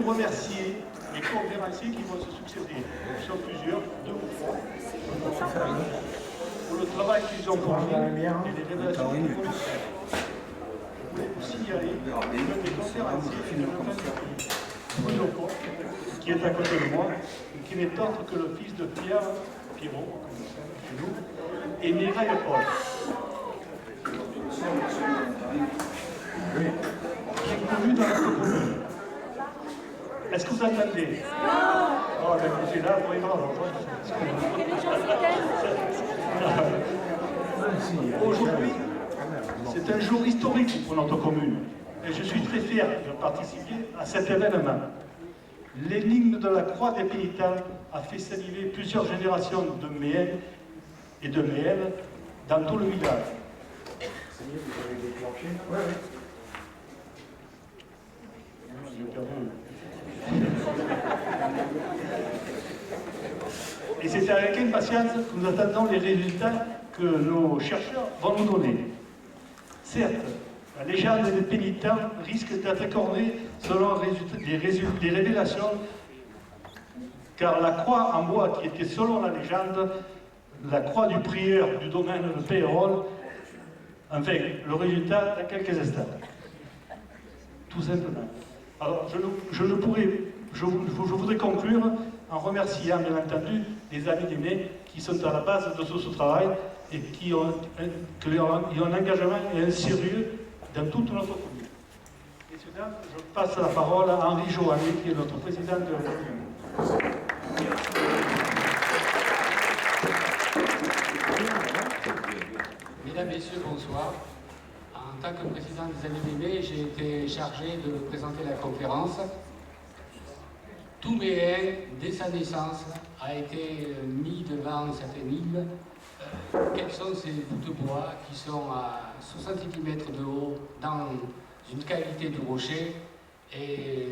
surtout remercier les conférenciers qui vont se succéder. Ils sont plusieurs, 2 ou 3, pour le travail qu'ils ont fourni et les révélations qu'ils vont nous faire. Je voulais aussi y aller, l'un des conférenciers de la famille, Bruno Coq, qui est à côté de moi, et qui n'est autre que le fils de Pierrot, chez nous, et Mireille Paul. Qui est connu dans notre commune. Est-ce que vous entendez? Oh, ben écoutez, là, vraiment, aujourd'hui, c'est un jour historique pour notre commune. Et je suis très fier de participer à cet événement. L'énigme de la croix des pénitents a fait saliver plusieurs générations de Méennes et de Méennes dans tout le village. C'est mieux, vous avez déclenché? Oui, oui. J'ai perdu. Et c'est avec impatience que nous attendons les résultats que nos chercheurs vont nous donner. Certes, la légende des pénitents risque d'être écornée selon les révélations, car la croix en bois qui était selon la légende, la croix du prieur du domaine de Péronne, enfin, le résultat dans quelques instants. Tout simplement. Alors, je voudrais conclure en remerciant, bien entendu, les amis d'Aimé qui sont à la base de ce travail et qui ont un engagement et un sérieux dans toute notre commune. Messieurs, dames, je passe la parole à Henri Joannet, qui est notre président de la commune. Mesdames, Messieurs, bonsoir. En tant que président des Amis d'Aimé, j'ai été chargé de présenter la conférence. Tout Méen, dès sa naissance, a été mis devant cette énigme. Quels sont ces bouts de bois qui sont à 70 mètres de haut dans une cavité du rocher, et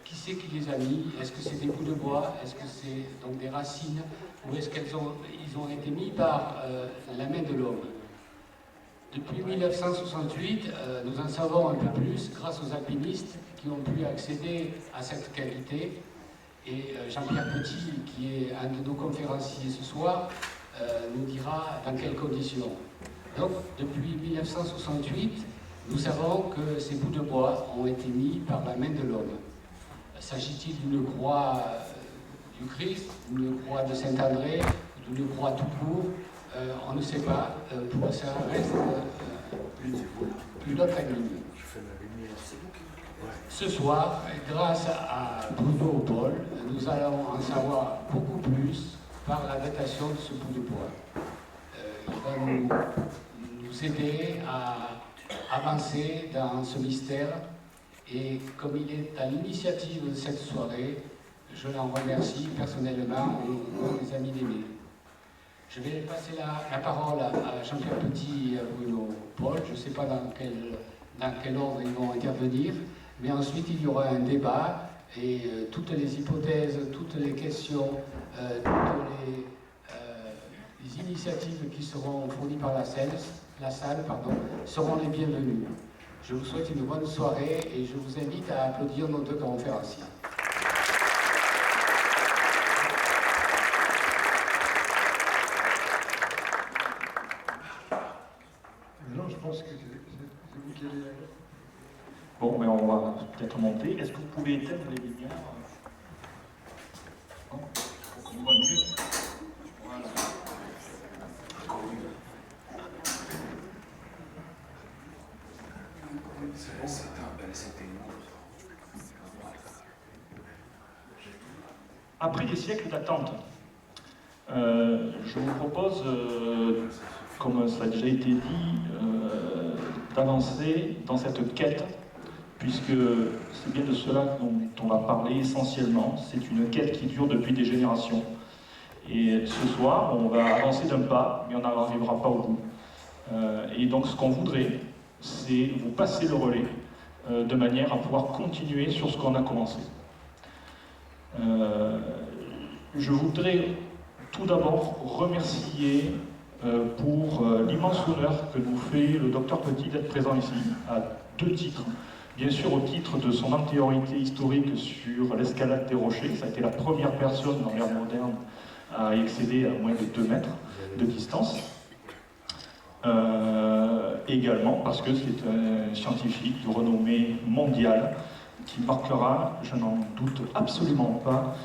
qui c'est qui les a mis? Est-ce que c'est des bouts de bois? Est-ce que c'est donc des racines? Ou est-ce qu'ils ont été mis par la main de l'homme? Depuis 1968, nous en savons un peu plus grâce aux alpinistes qui ont pu accéder à cette cavité. Et Jean-Pierre Petit, qui est un de nos conférenciers ce soir, nous dira dans quelles conditions. Donc, depuis 1968, nous savons que ces bouts de bois ont été mis par la main de l'homme. S'agit-il d'une croix du Christ, d'une croix de Saint-André, d'une croix tout court? On ne sait pas. Pour ça reste une autre énigme. Ce soir, grâce à Bruno Paul, nous allons en savoir beaucoup plus par la datation de ce bout de bois. Il va nous aider à avancer dans ce mystère, et comme il est à l'initiative de cette soirée, je l'en remercie personnellement au nom des Amis d'Aimé. Je vais passer la parole à Jean-Pierre Petit et à Bruno Paul. Je ne sais pas dans quel ordre ils vont intervenir, mais ensuite il y aura un débat et toutes les hypothèses, toutes les questions, les initiatives qui seront fournies par la salle seront les bienvenues. Je vous souhaite une bonne soirée et je vous invite à applaudir nos deux conférenciers. Non, je pense que c'est vous qui allez. Bon, mais on va peut-être monter. Est-ce que vous pouvez éteindre les lumières? Non, on voit mieux. Voilà. Après des siècles d'attente, je vous propose, comme ça a déjà été dit, d'avancer dans cette quête, puisque c'est bien de cela dont on va parler essentiellement. C'est une quête qui dure depuis des générations. Et ce soir, on va avancer d'un pas, mais on n'arrivera pas au bout. Et donc ce qu'on voudrait, c'est vous passer le relais, de manière à pouvoir continuer sur ce qu'on a commencé. Je voudrais tout d'abord remercier pour l'immense honneur que nous fait le docteur Petit d'être présent ici, à 2 titres. bien sûr au titre de son antériorité historique sur l'escalade des rochers. Ça a été la première personne dans l'ère moderne à y accéder à moins de 2 mètres de distance. Également parce que c'est un scientifique de renommée mondiale qui marquera, je n'en doute absolument pas,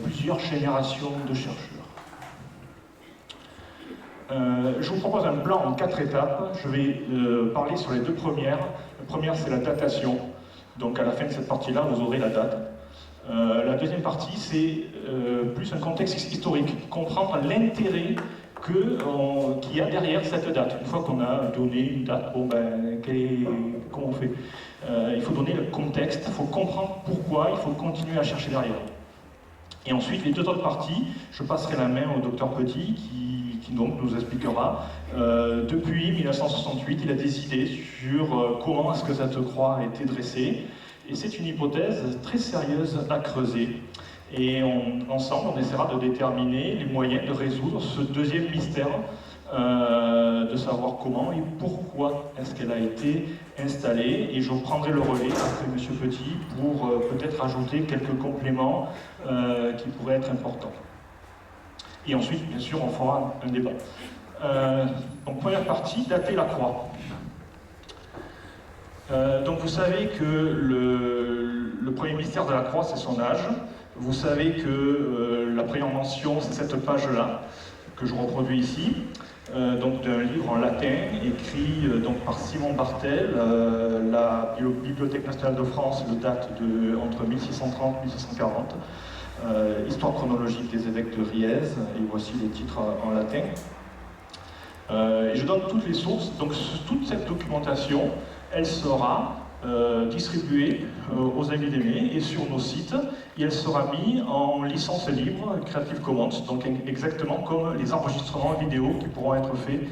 plusieurs générations de chercheurs. Je vous propose un plan en 4 étapes. Je vais parler sur les 2 premières. La première, c'est la datation. Donc à la fin de cette partie-là, vous aurez la date. La deuxième partie, c'est plus un contexte historique, comprendre l'intérêt qu'il y a derrière cette date. Une fois qu'on a donné une date, bon ben, comment on fait? Il faut donner le contexte, il faut comprendre pourquoi, il faut continuer à chercher derrière. Et ensuite, les 2 autres parties, je passerai la main au docteur Petit qui donc nous expliquera. Depuis 1968, il a des idées sur comment est-ce que cette croix a été dressée. Et c'est une hypothèse très sérieuse à creuser. Et ensemble, on essaiera de déterminer les moyens de résoudre ce deuxième mystère, de savoir comment et pourquoi est-ce qu'elle a été installée. Et je prendrai le relais après M. Petit pour peut-être ajouter quelques compléments qui pourraient être importants. Et ensuite, bien sûr, on fera un débat. Donc, première partie, dater la croix. Donc vous savez que le premier mystère de la croix, c'est son âge. Vous savez que la première mention, c'est cette page-là, que je reproduis ici, donc d'un livre en latin, écrit donc par Simon Barthel. La Bibliothèque nationale de France le date entre 1630 et 1640. Histoire chronologique des évêques de Riez, et voici les titres en latin. Et je donne toutes les sources, donc toute cette documentation, elle sera distribuée aux amis d'Aimé et sur nos sites, et elle sera mise en licence libre Creative Commons, donc exactement comme les enregistrements vidéo qui pourront être faits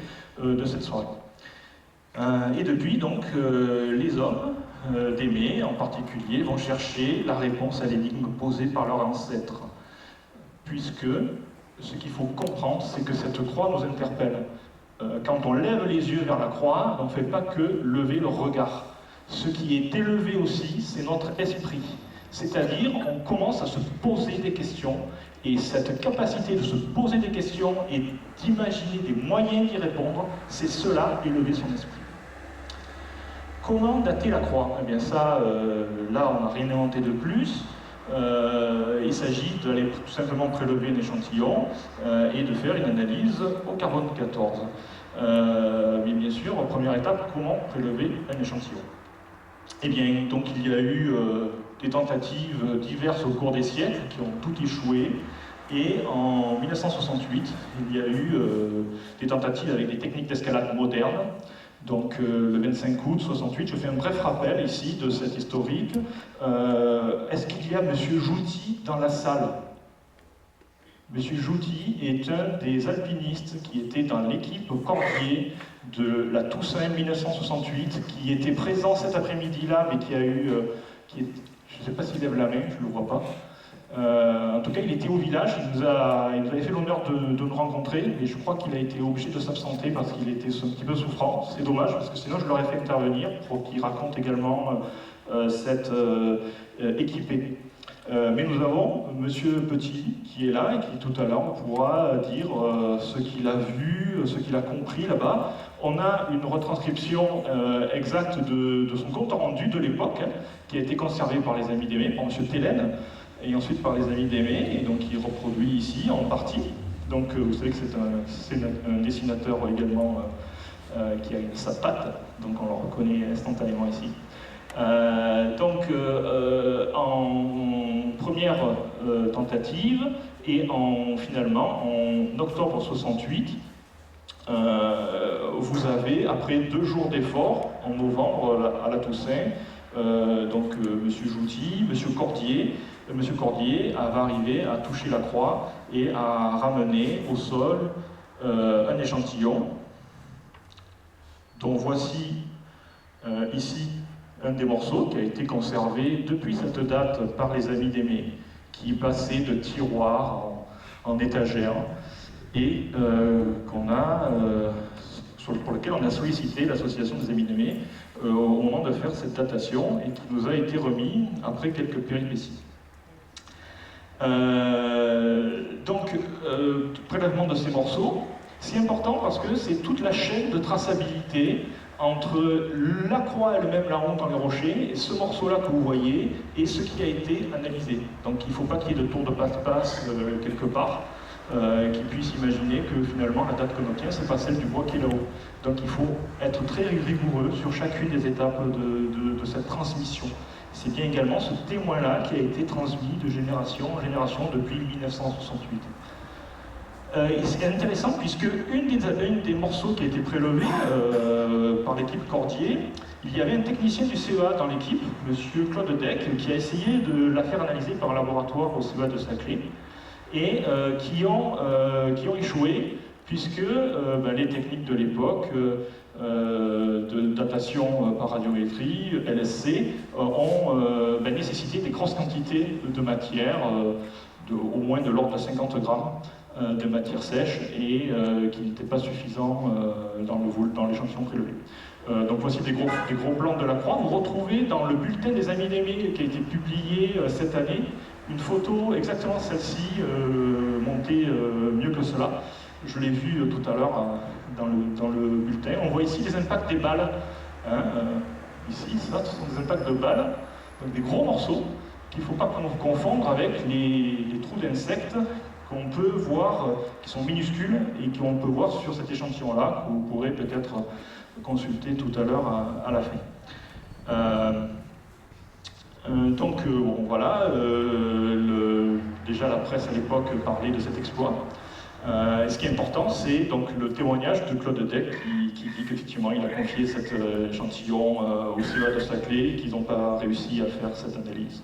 de cette soirée. Et depuis, donc, les hommes d'Aimé, en particulier, vont chercher la réponse à l'énigme posée par leurs ancêtres, puisque ce qu'il faut comprendre, c'est que cette croix nous interpelle. Quand on lève les yeux vers la croix, on ne fait pas que lever le regard. Ce qui est élevé aussi, c'est notre esprit. C'est-à-dire, on commence à se poser des questions, et cette capacité de se poser des questions et d'imaginer des moyens d'y répondre, c'est cela, élever son esprit. Comment dater la croix? Eh bien ça, là, on n'a rien inventé de plus. Il s'agit d'aller tout simplement prélever un échantillon et de faire une analyse au carbone 14. Mais bien sûr, première étape, comment prélever un échantillon? Eh bien, donc il y a eu des tentatives diverses au cours des siècles qui ont toutes échoué. Et en 1968, il y a eu des tentatives avec des techniques d'escalade modernes. Donc le 25 août 68, je fais un bref rappel ici de cet historique. Est-ce qu'il y a M. Jouty dans la salle? M. Jouty est un des alpinistes qui était dans l'équipe Cordier de la Toussaint 1968, qui était présent cet après-midi-là, mais qui a eu... je ne sais pas s'il lève la main, je ne le vois pas. En tout cas, il était au village, il nous avait fait l'honneur de nous rencontrer, et je crois qu'il a été obligé de s'absenter parce qu'il était un petit peu souffrant. C'est dommage, parce que sinon je l'aurais fait intervenir pour qu'il raconte également cette équipée. Mais nous avons Monsieur Petit qui est là et qui tout à l'heure pourra dire ce qu'il a vu, ce qu'il a compris là-bas. On a une retranscription exacte de son compte rendu de l'époque, qui a été conservé par les amis d'Aimé, par Monsieur Télène, et ensuite par les amis d'Aimé, et donc il reproduit ici en partie. Donc vous savez que c'est un dessinateur également qui a sa patte, donc on le reconnaît instantanément ici. En première tentative, et finalement en octobre 68, vous avez, après 2 jours d'efforts, en novembre à la Toussaint, M. Jouty, M. Cordier va arriver à toucher la croix et à ramener au sol un échantillon dont voici ici un des morceaux qui a été conservé depuis cette date par les amis d'Aimé, qui est passé de tiroir en étagère et pour lequel on a sollicité l'association des amis d'Aimé au moment de faire cette datation et qui nous a été remis après quelques péripéties. Prélèvement de ces morceaux, c'est important parce que c'est toute la chaîne de traçabilité entre la croix elle-même, la ronde dans les rochers, et ce morceau-là que vous voyez, et ce qui a été analysé. Donc il ne faut pas qu'il y ait de tour de passe-passe quelque part, qui puisse imaginer que finalement la date qu'on obtient, c'est pas celle du bois qui est là-haut. Donc il faut être très rigoureux sur chacune des étapes de cette transmission. C'est bien également ce témoin-là qui a été transmis de génération en génération depuis 1968. C'est intéressant puisque une des morceaux qui a été prélevé par l'équipe Cordier, il y avait un technicien du CEA dans l'équipe, M. Claude Deck, qui a essayé de la faire analyser par un laboratoire au CEA de Saclay et qui ont échoué puisque les techniques de l'époque de datation par radiométrie, LSC, ont nécessité des grosses quantités de matière, au moins de l'ordre de 50 grammes de matière sèche et qui n'était pas suffisant dans l'échantillon prélevé. Donc voici des gros plans de la croix. Vous retrouvez dans le bulletin des Amis d'Aimé qui a été publié cette année une photo exactement celle-ci, montée mieux que cela. Je l'ai vu tout à l'heure dans le bulletin. On voit ici les impacts des balles. Ici, ça, ce sont des impacts de balles, donc des gros morceaux qu'il ne faut pas confondre avec les trous d'insectes qu'on peut voir, qui sont minuscules et qu'on peut voir sur cet échantillon-là, que vous pourrez peut-être consulter tout à l'heure à la fin. Voilà, déjà la presse à l'époque parlait de cet exploit. Ce qui est important, c'est donc le témoignage de Claude Deck qui dit qu'effectivement il a confié cet échantillon au CEA de Saclay, qu'ils n'ont pas réussi à faire cette analyse.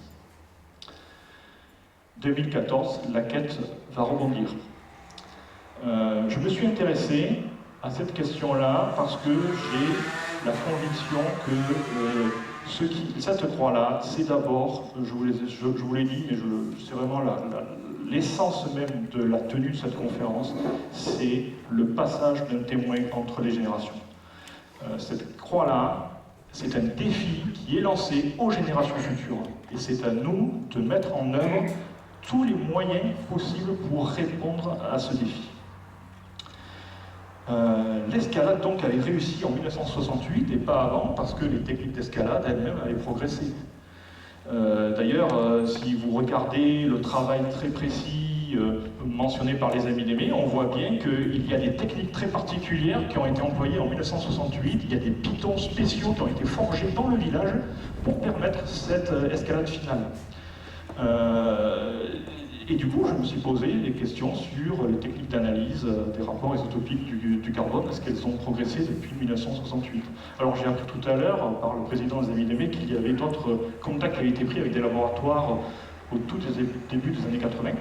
2014, la quête va rebondir. Je me suis intéressé à cette question-là parce que j'ai la conviction que cette croix-là, c'est d'abord, je vous l'ai dit, mais c'est vraiment l'essence même de la tenue de cette conférence, c'est le passage d'un témoin entre les générations. Cette croix-là, c'est un défi qui est lancé aux générations futures. Et c'est à nous de mettre en œuvre tous les moyens possibles pour répondre à ce défi. L'escalade donc avait réussi en 1968 et pas avant parce que les techniques d'escalade elles-mêmes avaient progressé. D'ailleurs, si vous regardez le travail très précis mentionné par les Amis d'Aimé, on voit bien qu'il y a des techniques très particulières qui ont été employées en 1968. Il y a des pitons spéciaux qui ont été forgés dans le village pour permettre cette escalade finale. Et du coup, je me suis posé des questions sur les techniques d'analyse des rapports isotopiques du carbone. Est-ce qu'elles ont progressé depuis 1968? Alors j'ai appris tout à l'heure par le président des Amis d'Aimé qu'il y avait d'autres contacts qui avaient été pris avec des laboratoires au tout début des années 80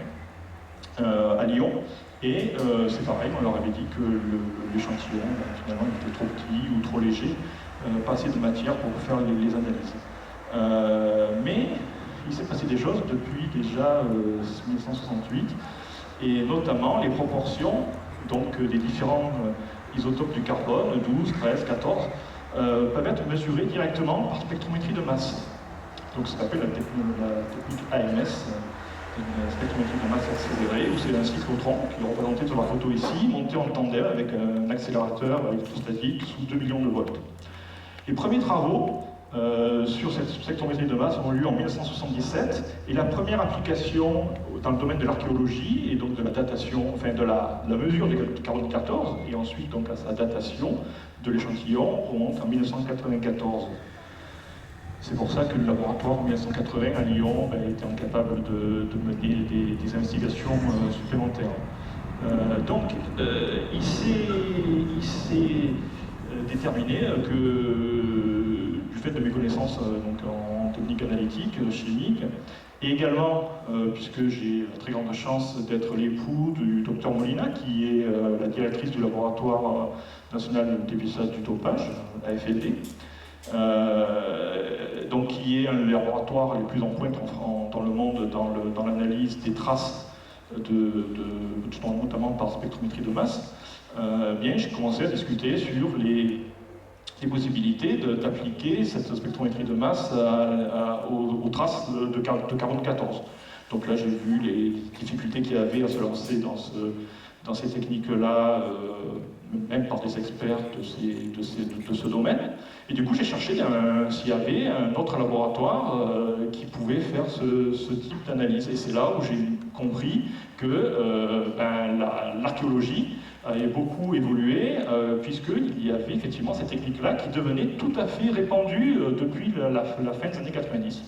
à Lyon. Et c'est pareil, on leur avait dit que l'échantillon, finalement, était trop petit ou trop léger, pas assez de matière pour faire les analyses. Mais il s'est passé des choses depuis déjà 1968, et notamment les proportions donc, des différents isotopes du carbone, 12, 13, 14, peuvent être mesurées directement par spectrométrie de masse. Donc ça s'appelle la technique AMS, une spectrométrie de masse accélérée, où c'est un cyclotron qui est représenté sur la photo ici, monté en tandem avec un accélérateur électrostatique sous 2 millions de volts. Les premiers travaux sur cette spectrométrie de masse ont eu lieu en 1977, et la première application dans le domaine de l'archéologie et donc de la datation, enfin de la mesure du carbone 14 et ensuite donc à sa datation de l'échantillon remonte en 1994. C'est pour ça que le laboratoire en 1980 à Lyon était incapable de mener des investigations supplémentaires. Il s'est déterminé que du fait de mes connaissances en technique analytique, chimique, et également, puisque j'ai la très grande chance d'être l'époux du docteur Molina, qui est la directrice du laboratoire national de dépistage du dopage, AFLD, donc qui est un des laboratoires les plus en pointe dans le monde dans l'analyse des traces, notamment par spectrométrie de masse. J'ai commencé à discuter sur des possibilités d'appliquer cette spectrométrie de masse aux traces de carbone 14. Donc là, j'ai vu les difficultés qu'il y avait à se lancer dans ces techniques-là, même par des experts de ce domaine. Et du coup, j'ai cherché s'il y avait un autre laboratoire qui pouvait faire ce type d'analyse. Et c'est là où j'ai compris que l'archéologie avait beaucoup évolué, puisqu'il y avait effectivement ces techniques-là qui devenaient tout à fait répandues depuis la fin des années 90.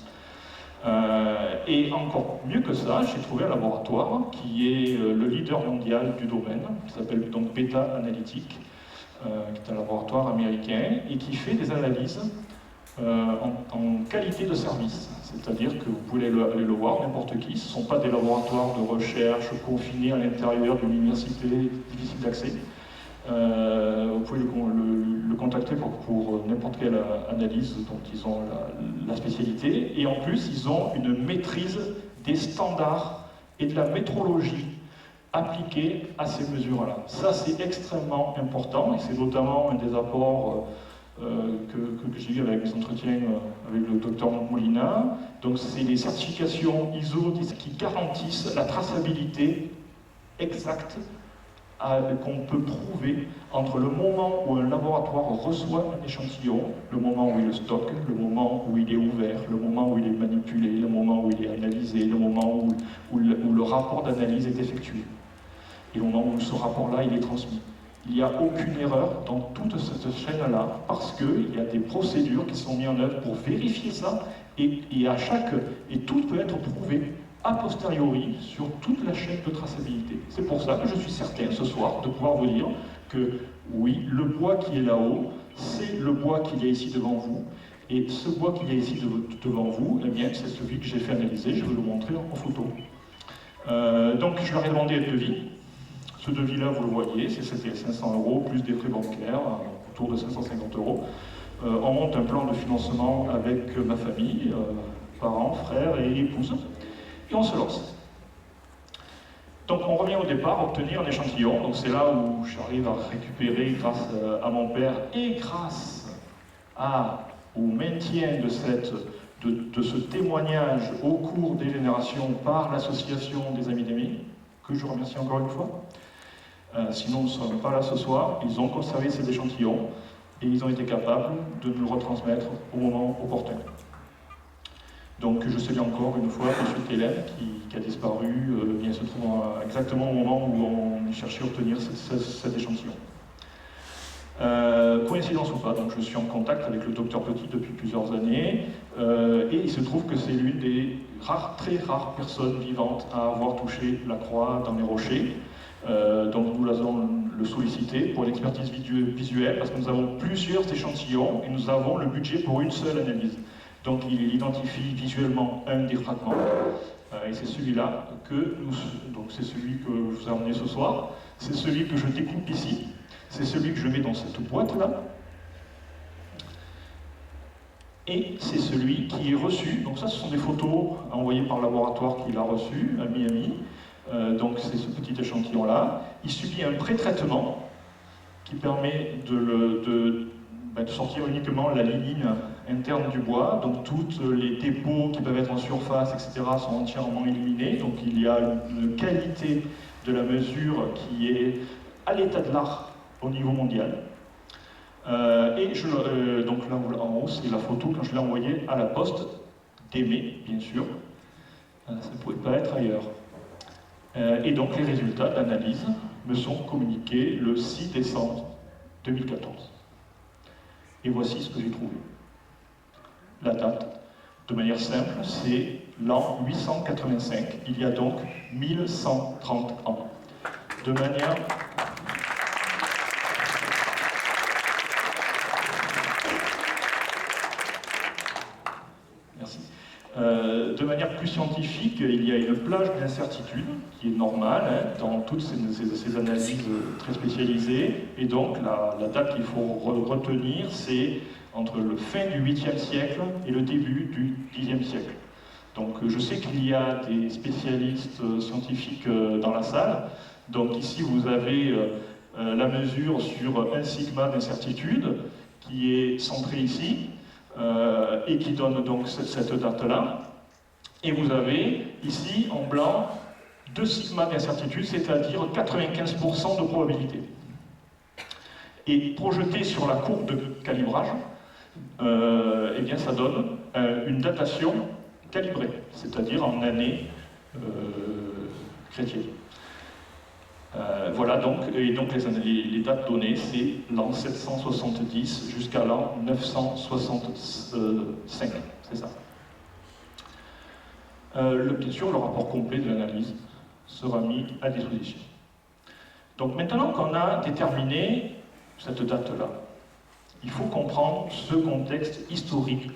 Et encore mieux que ça, j'ai trouvé un laboratoire qui est le leader mondial du domaine, qui s'appelle donc Beta Analytic, qui est un laboratoire américain et qui fait des analyses en qualité de service. C'est-à-dire que vous pouvez aller le voir, n'importe qui. Ce ne sont pas des laboratoires de recherche confinés à l'intérieur d'une université difficile d'accès. Vous pouvez le contacter pour n'importe quelle analyse dont ils ont la spécialité. Et en plus, ils ont une maîtrise des standards et de la métrologie appliquée à ces mesures-là. Ça, c'est extrêmement important et c'est notamment un des apports que j'ai eu avec mes entretiens avec le docteur Molina. Donc, c'est les certifications ISO qui garantissent la traçabilité exacte qu'on peut prouver entre le moment où un laboratoire reçoit un échantillon, le moment où il le stocke, le moment où il est ouvert, le moment où il est manipulé, le moment où il est analysé, le moment où le rapport d'analyse est effectué. Et au moment où ce rapport-là, il est transmis. Il n'y a aucune erreur dans toute cette chaîne-là, parce qu'il y a des procédures qui sont mises en œuvre pour vérifier ça, et tout peut être prouvé a posteriori sur toute la chaîne de traçabilité. C'est pour ça que je suis certain ce soir de pouvoir vous dire que oui, le bois qui est là-haut, c'est le bois qu'il y a ici devant vous, et ce bois qu'il y a ici devant vous, eh bien, c'est celui que j'ai fait analyser, je vais vous le montrer en photo. Donc je leur ai demandé un devis. Ce devis-là, vous le voyez, c'était 500 € plus des frais bancaires, autour de 550 €. On monte un plan de financement avec ma famille, parents, frères et épouse, et on se lance. Donc on revient au départ, obtenir un échantillon. Donc c'est là où j'arrive à récupérer, grâce à mon père et grâce au maintien de ce témoignage au cours des générations par l'association des Amis d'Émile, que je remercie encore une fois. Sinon, nous ne serions pas là ce soir. Ils ont conservé ces échantillons et ils ont été capables de nous le retransmettre au moment opportun. Donc, je salue encore une fois M. Hélène qui a disparu, bien se trouvant exactement au moment où on cherchait à obtenir cet échantillon. Coïncidence ou pas, donc je suis en contact avec le docteur Petit depuis plusieurs années, et il se trouve que c'est l'une des très rares personnes vivantes à avoir touché la croix dans les rochers. Donc nous allons le solliciter pour l'expertise visuelle, parce que nous avons plusieurs échantillons et nous avons le budget pour une seule analyse. Donc il identifie visuellement un des fragments, et c'est celui-là donc c'est celui que je vous ai emmené ce soir, c'est celui que je découpe ici, c'est celui que je mets dans cette boîte-là, et c'est celui qui est reçu. Donc ça, ce sont des photos envoyées par le laboratoire qu'il a reçues à Miami. Donc c'est ce petit échantillon-là. Il subit un pré-traitement qui permet de sortir uniquement la lignine interne du bois. Donc toutes les dépôts qui peuvent être en surface, etc. sont entièrement éliminés. Donc il y a une qualité de la mesure qui est à l'état de l'art au niveau mondial. Donc là en haut, c'est la photo quand je l'ai envoyée à la poste d'Aimé, bien sûr. Ça ne pouvait pas être ailleurs. Et donc les résultats d'analyse me sont communiqués le 6 décembre 2014. Et voici ce que j'ai trouvé. La date, de manière simple, c'est l'an 885, il y a donc 1130 ans. De manière... Merci. De manière plus scientifique, il y a une plage d'incertitude qui est normale dans toutes ces analyses très spécialisées. Et donc la date qu'il faut retenir, c'est entre le fin du 8e siècle et le début du 10e siècle. Donc je sais qu'il y a des spécialistes scientifiques dans la salle. Donc ici vous avez la mesure sur 1 sigma d'incertitude. qui est centré ici, et qui donne donc cette date-là. Et vous avez ici, en blanc, 2 sigma d'incertitude, c'est-à-dire 95% de probabilité. Et projeté sur la courbe de calibrage, eh bien ça donne une datation calibrée, c'est-à-dire en année chrétienne. Voilà donc, et donc les dates données, c'est l'an 770 jusqu'à l'an 965, c'est ça. Bien sûr, le rapport complet de l'analyse sera mis à disposition. Donc maintenant qu'on a déterminé cette date-là, il faut comprendre ce contexte historique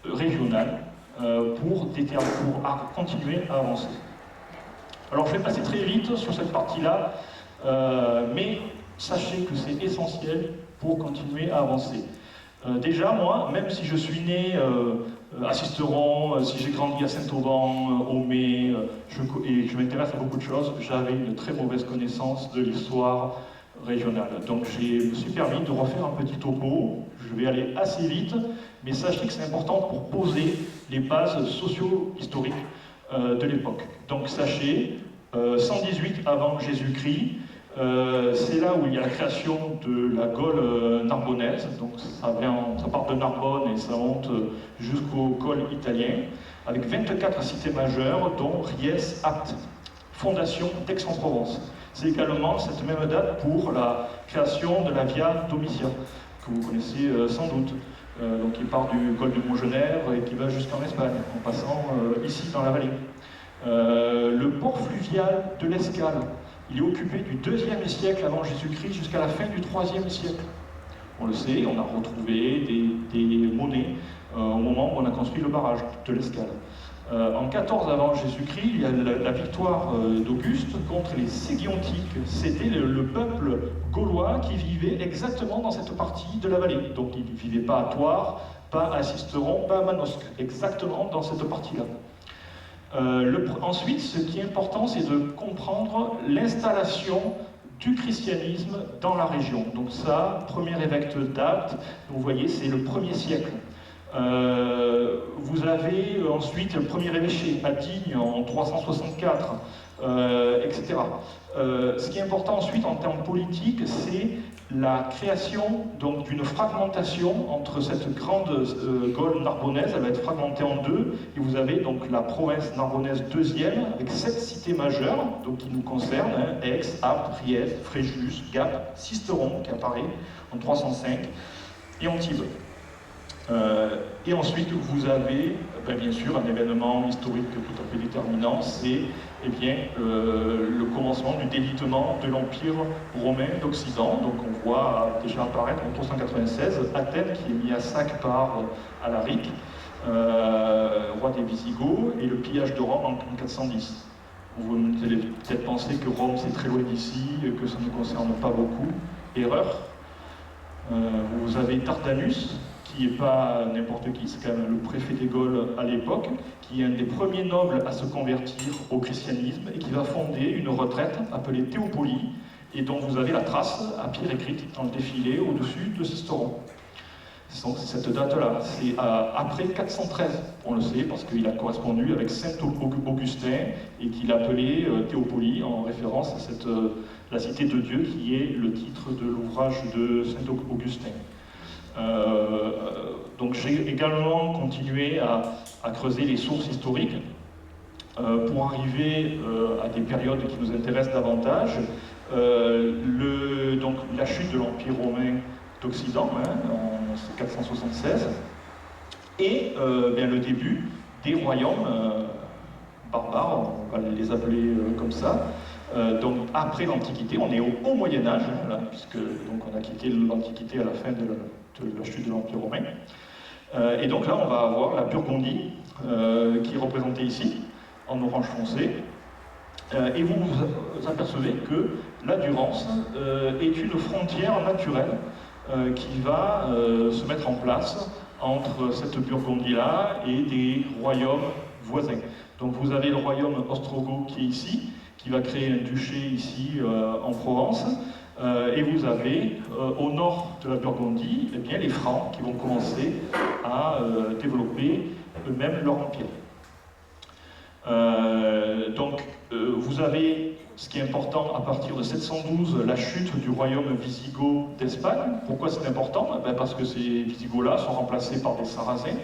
régional pour continuer à avancer. Alors je vais passer très vite sur cette partie-là, mais sachez que c'est essentiel pour continuer à avancer. Déjà, moi, même si je suis né à Sisteron, si j'ai grandi à Saint-Auban, au Mai, et je m'intéresse à beaucoup de choses, j'avais une très mauvaise connaissance de l'histoire régionale. Donc je me suis permis de refaire un petit topo, je vais aller assez vite, mais sachez que c'est important pour poser les bases socio-historiques de l'époque. Donc sachez, 118 avant Jésus-Christ, c'est là où il y a la création de la Gaule narbonnaise, donc ça part de Narbonne et ça monte jusqu'au col italien, avec 24 cités majeures, dont Ries, Apt, fondation d'Aix-en-Provence. C'est également cette même date pour la création de la Via Domitia, que vous connaissez sans doute. Donc il part du col de Montgenèvre et qui va jusqu'en Espagne, en passant ici dans la vallée. Le port fluvial de l'Escale, il est occupé du 2e siècle avant Jésus-Christ jusqu'à la fin du 3e siècle. On le sait, on a retrouvé des monnaies au moment où on a construit le barrage de l'Escale. En 14 avant Jésus-Christ, il y a la victoire d'Auguste contre les Ségiontiques. C'était le peuple gaulois qui vivait exactement dans cette partie de la vallée. Donc ils ne vivaient pas à Thouars, pas à Sisteron, pas à Manosque, exactement dans cette partie-là. Ensuite, ce qui est important, c'est de comprendre l'installation du christianisme dans la région. Donc ça, premier évêque d'Apt, vous voyez, c'est le 1er siècle. Vous avez ensuite le premier évêché à Digne en 364, etc. Ce qui est important ensuite en termes politiques, c'est la création d'une fragmentation entre cette grande Gaule narbonnaise. Elle va être fragmentée en deux, et vous avez donc la province narbonnaise 2e avec 7 cités majeures, donc qui nous concernent, hein, Aix, Apt, Riez, Fréjus, Gap, Sisteron qui apparaît en 305 et Antibes. Et ensuite, vous avez, bien sûr, un événement historique tout à fait déterminant, c'est le commencement du délitement de l'Empire romain d'Occident. Donc on voit déjà apparaître en 396 Athènes qui est mis à sac par Alaric, roi des Visigoths, et le pillage de Rome en 410. Vous allez peut-être penser que Rome c'est très loin d'ici, que ça ne concerne pas beaucoup. Erreur. Vous avez Dardanus, qui n'est pas n'importe qui, c'est quand même le préfet des Gaules à l'époque, qui est un des premiers nobles à se convertir au christianisme et qui va fonder une retraite appelée Théopolie, et dont vous avez la trace à pierre écrite dans le défilé au-dessus de Sisteron. Donc cette date-là, c'est après 413, on le sait, parce qu'il a correspondu avec Saint Augustin et qu'il appelait Théopolie en référence à la cité de Dieu, qui est le titre de l'ouvrage de Saint Augustin. Donc j'ai également continué à creuser les sources historiques pour arriver à des périodes qui nous intéressent davantage. Donc la chute de l'Empire romain d'Occident, en 476, et le début des royaumes barbares, on va les appeler comme ça. Donc après l'Antiquité, on est au Haut Moyen-Âge, puisque donc, on a quitté l'Antiquité à la fin de la chute de l'Empire romain. Et donc là, on va avoir la Burgondie, qui est représentée ici, en orange foncé. Et vous vous apercevez que la Durance est une frontière naturelle qui va se mettre en place entre cette Burgondie-là et des royaumes voisins. Donc vous avez le royaume ostrogoth qui est ici, qui va créer un duché ici en Provence. Et vous avez au nord de la Burgondie, eh bien, les Francs qui vont commencer à développer eux-mêmes leur empire. Vous avez, ce qui est important, à partir de 712, la chute du royaume wisigoth d'Espagne. Pourquoi c'est important? Parce que ces Wisigoths-là sont remplacés par des Sarrasins.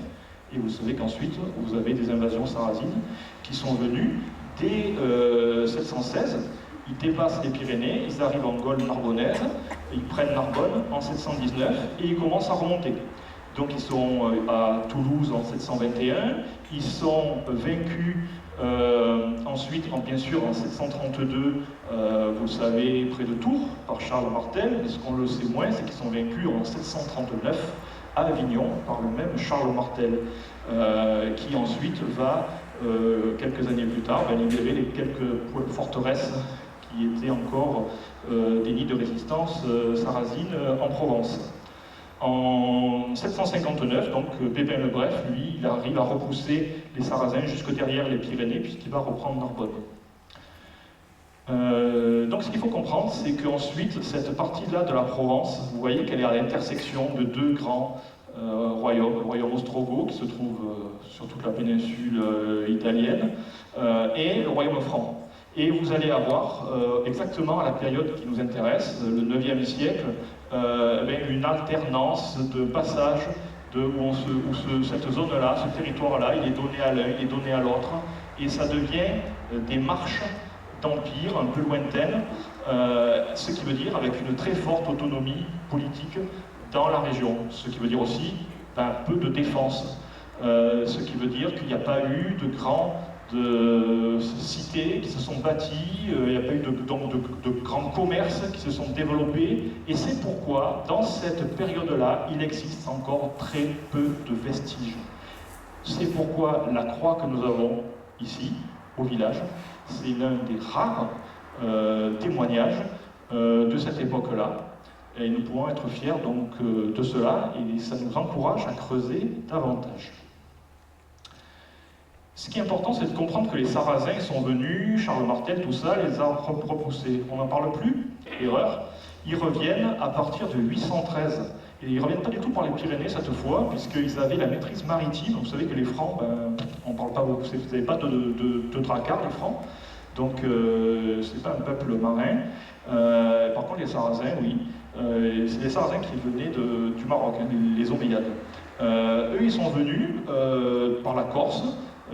Et vous savez qu'ensuite, vous avez des invasions sarrasines qui sont venues dès 716. Ils dépassent les Pyrénées, ils arrivent en Gaule narbonnaise, ils prennent Narbonne en 719 et ils commencent à remonter. Donc ils sont à Toulouse en 721, ils sont vaincus ensuite, bien sûr, en 732, vous le savez, près de Tours, par Charles Martel, mais ce qu'on le sait moins, c'est qu'ils sont vaincus en 739 à Avignon, par le même Charles Martel, qui ensuite va, quelques années plus tard, libérer les quelques forteresses qui étaient encore des nids de résistance sarrasine en Provence. En 759, donc, Pépin le Bref, lui, il arrive à repousser les Sarrasins jusque derrière les Pyrénées, puisqu'il va reprendre Narbonne. Donc ce qu'il faut comprendre, c'est qu'ensuite, cette partie-là de la Provence, vous voyez qu'elle est à l'intersection de deux grands royaumes, le royaume ostrogoth, qui se trouve sur toute la péninsule italienne, et le royaume franc. Et vous allez avoir, exactement à la période qui nous intéresse, le 9e siècle, une alternance de passage où cette zone-là, ce territoire-là, il est donné à l'un, il est donné à l'autre, et ça devient des marches d'empire un peu lointaines, ce qui veut dire avec une très forte autonomie politique dans la région, ce qui veut dire aussi peu de défense, ce qui veut dire qu'il n'y a pas eu de grands cités qui se sont bâties, il n'y a pas eu de grands commerces qui se sont développés, et c'est pourquoi, dans cette période-là, il existe encore très peu de vestiges. C'est pourquoi la croix que nous avons ici, au village, c'est l'un des rares témoignages de cette époque-là, et nous pouvons être fiers donc de cela, et ça nous encourage à creuser davantage. Ce qui est important, c'est de comprendre que les Sarrasins sont venus, Charles Martel, tout ça, les a repoussés. On n'en parle plus, erreur. Ils reviennent à partir de 813. Et ils ne reviennent pas du tout par les Pyrénées cette fois, puisqu'ils avaient la maîtrise maritime. Vous savez que les Francs, on ne parle pas beaucoup, vous n'avez pas de dracard, les Francs. Donc, ce n'est pas un peuple marin. Par contre, les Sarrasins, oui. C'est les Sarrasins qui venaient du Maroc, les Omeyyades. Eux, ils sont venus par la Corse,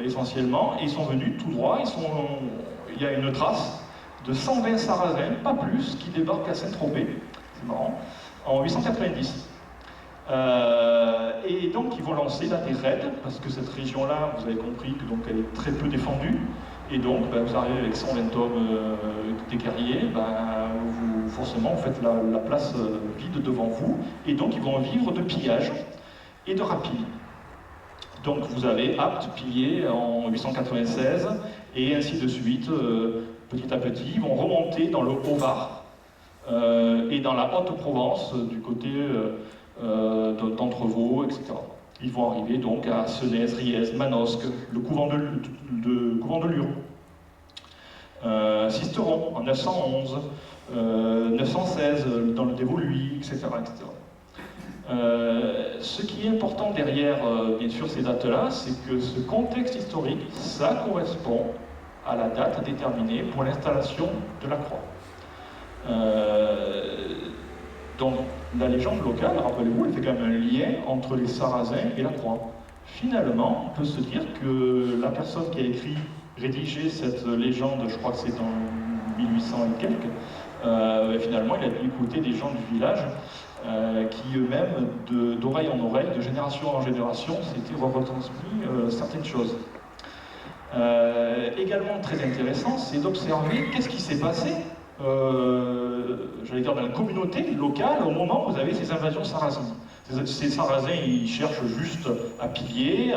essentiellement, et ils sont venus tout droit. Il y a une trace de 120 Sarrasins, pas plus, qui débarquent à Saint-Tropez, c'est marrant, en 890. Et donc ils vont lancer là des raids, parce que cette région-là, vous avez compris que donc elle est très peu défendue, et donc vous arrivez avec 120 hommes des guerriers, forcément vous faites la place vide devant vous, et donc ils vont vivre de pillage et de rapines. Donc vous avez Apt pillé en 896, et ainsi de suite, petit à petit, ils vont remonter dans le Haut-Var et dans la Haute-Provence, du côté d'Entrevaux, etc. Ils vont arriver donc à Senez, Riez, Manosque, le couvent de Lure, Sisteron en 911, 916 dans le Dévoluy, etc. etc. Ce qui est important derrière, bien sûr, ces dates-là, c'est que ce contexte historique, ça correspond à la date déterminée pour l'installation de la croix. Donc, la légende locale, rappelez-vous, elle fait quand même un lien entre les Sarrasins et la croix. Finalement, on peut se dire que la personne qui a rédigé cette légende, je crois que c'est en 1800 et quelques, finalement, il a dû écouter des gens du village qui eux-mêmes, d'oreille en oreille, de génération en génération, s'étaient retransmis certaines choses. Également très intéressant, c'est d'observer qu'est-ce qui s'est passé, j'allais dire dans la communauté locale, au moment où vous avez ces invasions sarrasines. Ces Sarrasins, ils cherchent juste à piller,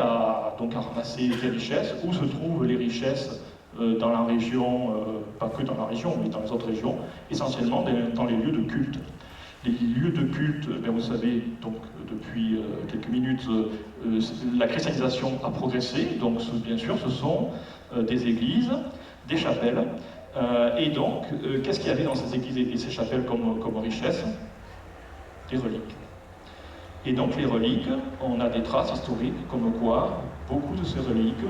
donc à ramasser des richesses. Où se trouvent les richesses dans la région, pas que dans la région, mais dans les autres régions, essentiellement dans les lieux de culte. Les lieux de culte, vous savez, donc depuis quelques minutes, la christianisation a progressé, donc bien sûr ce sont des églises, des chapelles, Et donc, qu'est-ce qu'il y avait dans ces églises et ces chapelles comme richesse? Des reliques. Et donc les reliques, on a des traces historiques comme quoi beaucoup de ces reliques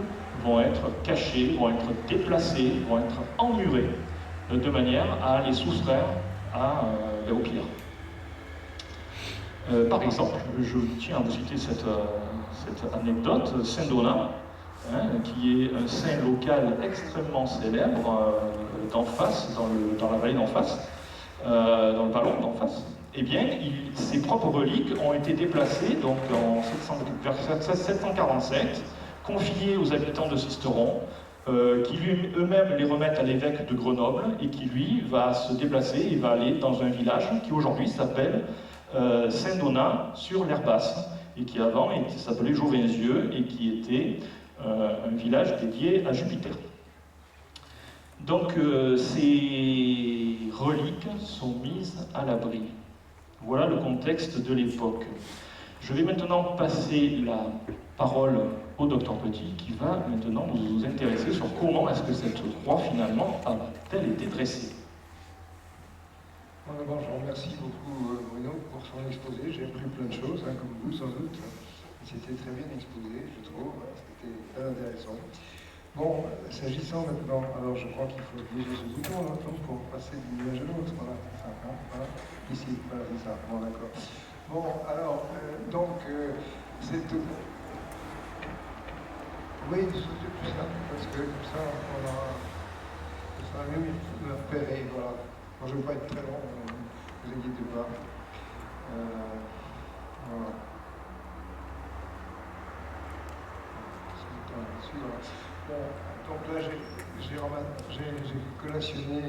vont être cachées, vont être déplacées, vont être emmurées de manière à les soustraire aux pierres. Par exemple, je tiens à vous citer cette anecdote, Saint-Donat, qui est un saint local extrêmement célèbre d'en face, dans la vallée d'en face, dans le vallon d'en face. Eh bien, ses propres reliques ont été déplacées donc vers 747, confiées aux habitants de Sisteron, qui eux-mêmes les remettent à l'évêque de Grenoble et qui lui va se déplacer et va aller dans un village qui aujourd'hui s'appelle Saint-Donat sur l'Herbasse et qui avant s'appelait Jovinzieux et qui était un village dédié à Jupiter. Donc ces reliques sont mises à l'abri. Voilà le contexte de l'époque. Je vais maintenant passer la parole au docteur Petit qui va maintenant nous intéresser sur comment est-ce que cette croix finalement a-t-elle été dressée. Bon, d'abord, je remercie beaucoup Bruno pour son exposé. J'ai appris plein de choses, comme vous sans doute. C'était très bien exposé, je trouve. C'était très intéressant. Bon, s'agissant maintenant, alors je crois qu'il faut utiliser ce bouton là, pour passer d'une image à l'autre. Voilà, c'est ça. Voilà. Ici, voilà, c'est ça. Bon, d'accord. Bon, alors, c'est tout. Oui, c'est plus simple, parce que comme ça, ça va mieux me repérer. Voilà. Moi, je ne veux pas être très long, ne vous inquiétez pas. Voilà. Bon, donc là, j'ai collationné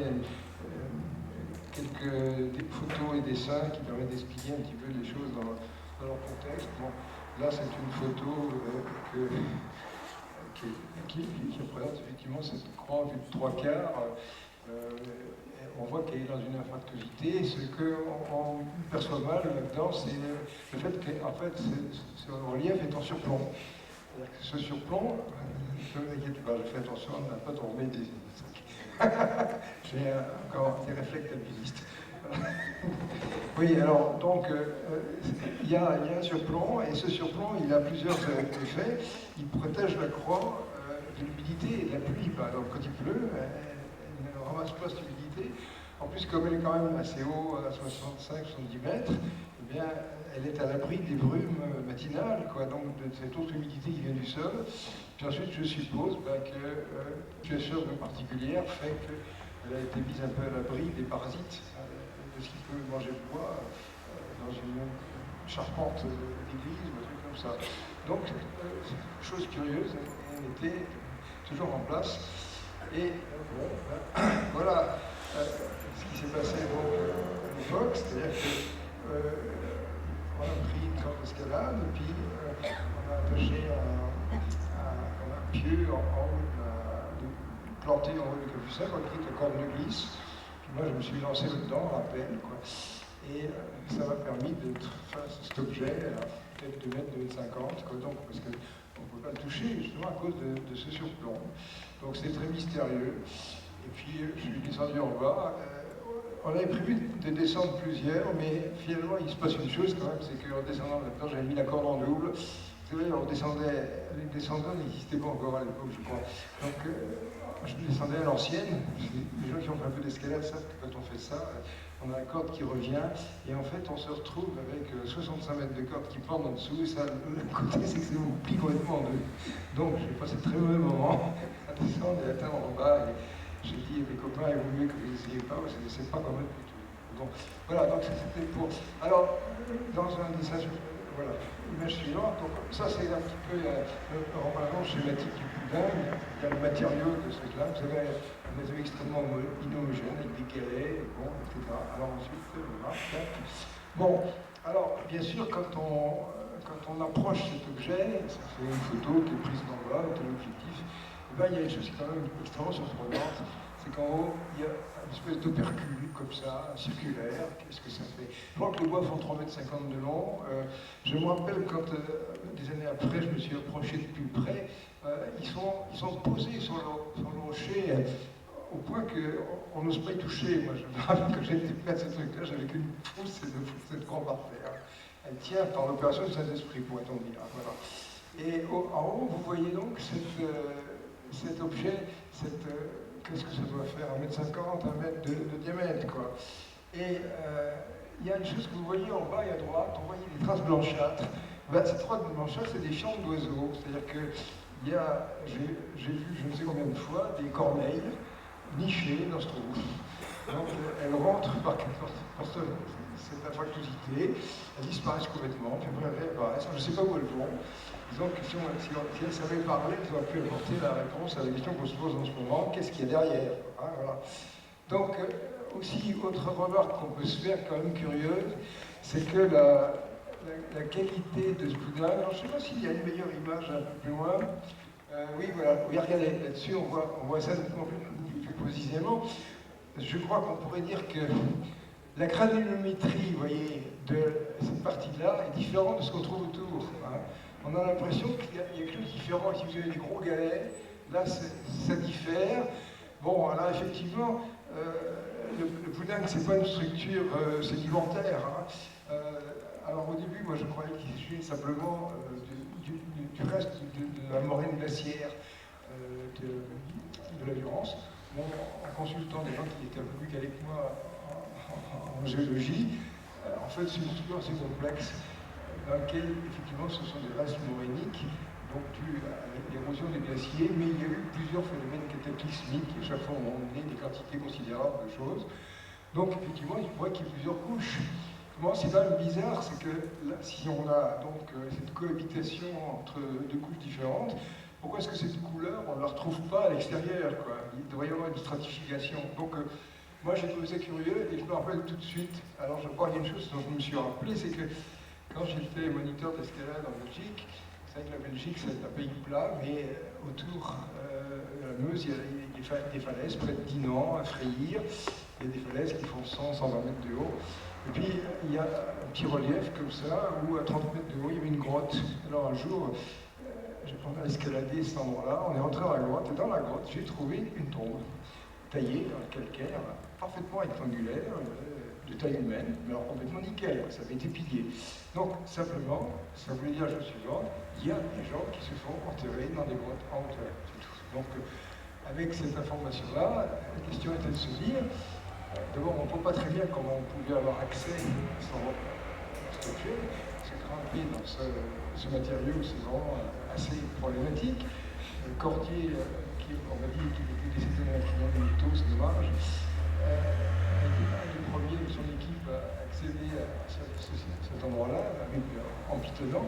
des photos et dessins qui permettent d'expliquer un petit peu les choses dans leur contexte. Bon, là, c'est une photo qui représente effectivement cette croix vue de 3/4. On voit qu'elle est dans une infractuosité. Ce qu'on perçoit mal là-dedans, c'est le fait qu'en fait, ce relief est en surplomb. Ce surplomb, ne vous inquiétez pas, je fais attention à ne pas tomber des... J'ai encore des réflexes alpinistes. Oui, alors, donc, il y a un surplomb, et ce surplomb, il a plusieurs effets. Il protège la croix de l'humidité et de la pluie. Donc, quand il pleut, elle ne ramasse pas cette humidité. En plus, comme elle est quand même assez haut, à 65-70 mètres, eh bien, elle est à l'abri des brumes matinales, quoi, donc de cette haute humidité qui vient du sol. Puis ensuite, je suppose que une situation particulière fait qu'elle a été mise un peu à l'abri des parasites, de ce qui peut manger le bois dans une charpente d'église ou un truc comme ça. Donc, chose curieuse, elle était toujours en place. Et voilà ce qui s'est passé à l'époque, c'est-à-dire que on a pris une corde d'escalade, puis on a attaché un pieu en haut, planté en haut du capucin, on a pris la corde de glisse. Puis moi, je me suis lancé dedans, à peine, quoi. Et ça m'a permis de faire cet objet, peut-être 2 mètres, 2 mètres 50, quoi, donc, parce qu'on ne peut pas le toucher, justement, à cause de ce surplomb. Donc c'est très mystérieux. Et puis, je suis descendu en bas. On avait prévu de descendre plusieurs, mais finalement, il se passe une chose quand même, c'est qu'en descendant là-dedans, j'avais mis la corde en double. Vous savez, on descendait, les descendants n'existaient pas encore à l'époque, je crois. Donc, je descendais à l'ancienne. Les gens qui ont fait un peu d'escalade savent que quand on fait ça, on a la corde qui revient, et en fait, on se retrouve avec 65 mètres de corde qui pendent en dessous, et ça, le côté, c'est que ça vous plie complètement en deux. Donc, j'ai passé très mauvais moment à descendre et à atteindre en bas. J'ai dit à mes copains, il vaut mieux que vous n'essayez pas, parce que c'est pas quand même du tout. Donc, voilà, donc c'était pour... Alors, dans un dessin, voilà, l'image suivante, donc ça c'est un petit peu le remplacement schématique du boudin. Il y a le matériau de ce truc-là. Vous avez un matériau extrêmement inhomogène, avec des galets, bon, etc. Alors ensuite, voilà. Bon, alors, bien sûr, quand on approche cet objet, ça fait une photo qui est prise d'en bas, un téléobjectif, il y a une chose qui est quand même extrêmement surprenante, c'est qu'en haut, il y a une espèce d'opercule, comme ça, circulaire. Qu'est-ce que ça fait? Je crois que les bois font 3,50 m de long. Je me rappelle quand, des années après, je me suis approché de plus près, ils sont posés sur le rocher au point qu'on n'ose pas y toucher. Moi, je me rappelle que j'étais près de ce truc-là, j'avais qu'une pousse et de foutre cette croix par terre. Elle tient par l'opération du Saint-Esprit, pourrait-on dire. Voilà. Et en haut, vous voyez donc cet objet, qu'est-ce que ça doit faire, 1,50 m, 1 mètre de diamètre, quoi. Et il y a une chose que vous voyez en bas et à droite, on voit des traces blanchâtres. Ben, ces traces blanchâtres, c'est des chambres d'oiseaux. C'est-à-dire que j'ai vu je ne sais combien de fois des corneilles nichées dans ce trou. Donc elles rentrent par cette infractuosité, elles disparaissent complètement, puis après elles réapparaissent. Je ne sais pas où elles vont. Disons que si elles savaient parler, elles auraient pu apporter la réponse à la question qu'on se pose en ce moment, qu'est-ce qu'il y a derrière, hein, voilà. Donc, aussi, autre remarque qu'on peut se faire quand même curieuse, c'est que la qualité de ce boudin, alors je ne sais pas s'il y a une meilleure image un peu plus loin, oui, voilà, oui, regardez, là-dessus, on voit ça plus précisément. Je crois qu'on pourrait dire que la granulométrie, vous voyez, de cette partie-là est différente de ce qu'on trouve autour. Hein. On a l'impression qu'il y a quelque chose de différent. Si vous avez des gros galets, là, ça diffère. Bon, là, effectivement, le pouding, c'est pas une structure sédimentaire. Hein. Alors, au début, moi, je croyais qu'il s'agissait simplement du reste de la moraine glaciaire de la Durance. Bon, en consultant des gens qui étaient un peu plus calés que moi en géologie, en fait, c'est une structure assez complexe dans laquelle, effectivement, ce sont des restes morainiques, donc dus à l'érosion des glaciers, mais il y a eu plusieurs phénomènes cataclysmiques qui, à chaque fois, ont emmené des quantités considérables de choses. Donc, effectivement, il pourrait qu'il y ait plusieurs couches. Moi, c'est quand même bizarre, c'est que là, si on a donc cette cohabitation entre deux couches différentes, pourquoi est-ce que cette couleur, on ne la retrouve pas à l'extérieur, quoi? Il devrait y avoir une stratification. Donc, moi, j'ai trouvé ça curieux et je me rappelle tout de suite. Alors, je crois qu'il y a une chose dont je me suis rappelé, c'est que quand j'étais moniteur d'escalade en Belgique, c'est vrai que la Belgique, c'est un pays plat, mais autour de la Meuse, il y a des falaises, près de Dinan, à Freyr. Il y a des falaises qui font 100-120 mètres de haut. Et puis, il y a un petit relief comme ça, où à 30 mètres de haut, il y avait une grotte. Alors, un jour, on a escaladé cet endroit-là, on est rentré dans la grotte, et dans la grotte, j'ai trouvé une tombe taillée dans le calcaire, parfaitement rectangulaire, de taille humaine, mais alors complètement nickel, ça avait été pillé. Donc, simplement, ça voulait dire la chose suivante, il y a des gens qui se font enterrer dans des grottes en hauteur, c'est tout. Donc, avec cette information-là, la question était de se dire, d'abord, on ne voit pas très bien comment on pouvait avoir accès à cet objet, parce que grimper dans ce matériau, c'est vraiment assez problématique. Cordier, on m'a dit qu'il était décédé d'un accident de moto, c'est dommage, a été un des premiers de son équipe à accéder à cet endroit-là, en pitonnant,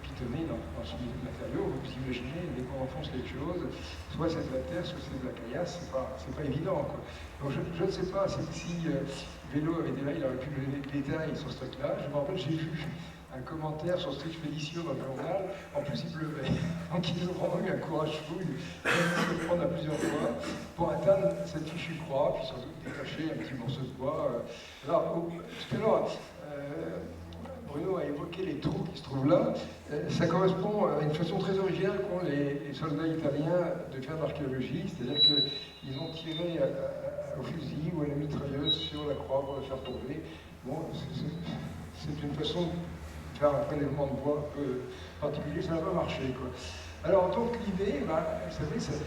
pitonner dans ce matériau. Vous imaginez, dès qu'on enfonce quelque chose, soit c'est de la terre, soit c'est de la caillasse, c'est pas évident, quoi. Donc je ne sais pas si Vélo avait été là, il aurait pu donner des détails sur ce truc-là. Je me rappelle, j'ai vu un commentaire sur cette expédition dans le journal, en plus il pleuvait. Donc ils ont vraiment eu un courage fou, ils ont dû le prendre à plusieurs fois pour atteindre cette fichue croix, puis sans doute détacher un petit morceau de bois. Alors, tout à l'heure, Bruno a évoqué les trous qui se trouvent là. Ça correspond à une façon très originale qu'ont les soldats italiens de faire de l'archéologie, c'est-à-dire qu'ils ont tiré au fusil ou à la mitrailleuse sur la croix pour la faire tomber. Bon, c'est une façon de faire un prélèvement de bois un peu particulier, ça n'a pas marché, quoi. Alors, donc, l'idée, vous savez,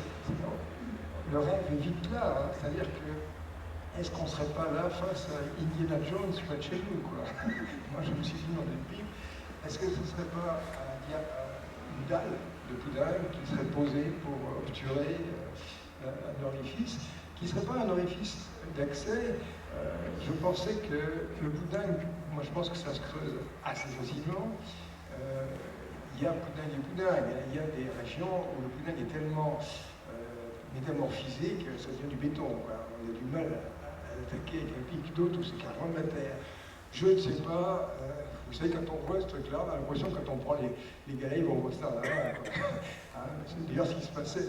le rêve est vite là, hein, c'est-à-dire que est-ce qu'on ne serait pas là face à Indiana Jones près de chez nous, quoi? Moi, je me suis dit dans des pipes, est-ce que ce ne serait pas une dalle de poudre qui serait posée pour obturer un orifice, qui ne serait pas un orifice d'accès? Je pensais que le pouding, moi je pense que ça se creuse assez facilement. Il y a pouding et pouding, il y a des régions où le pouding est tellement métamorphisé que ça devient du béton, quoi. On a du mal à l'attaquer avec un pic, d'autres où c'est carrément de la terre. Je ne sais pas, vous savez, quand on voit ce truc-là, on a l'impression que quand on prend les galets, ils vont rester en avant. C'est d'ailleurs ce qui se passait,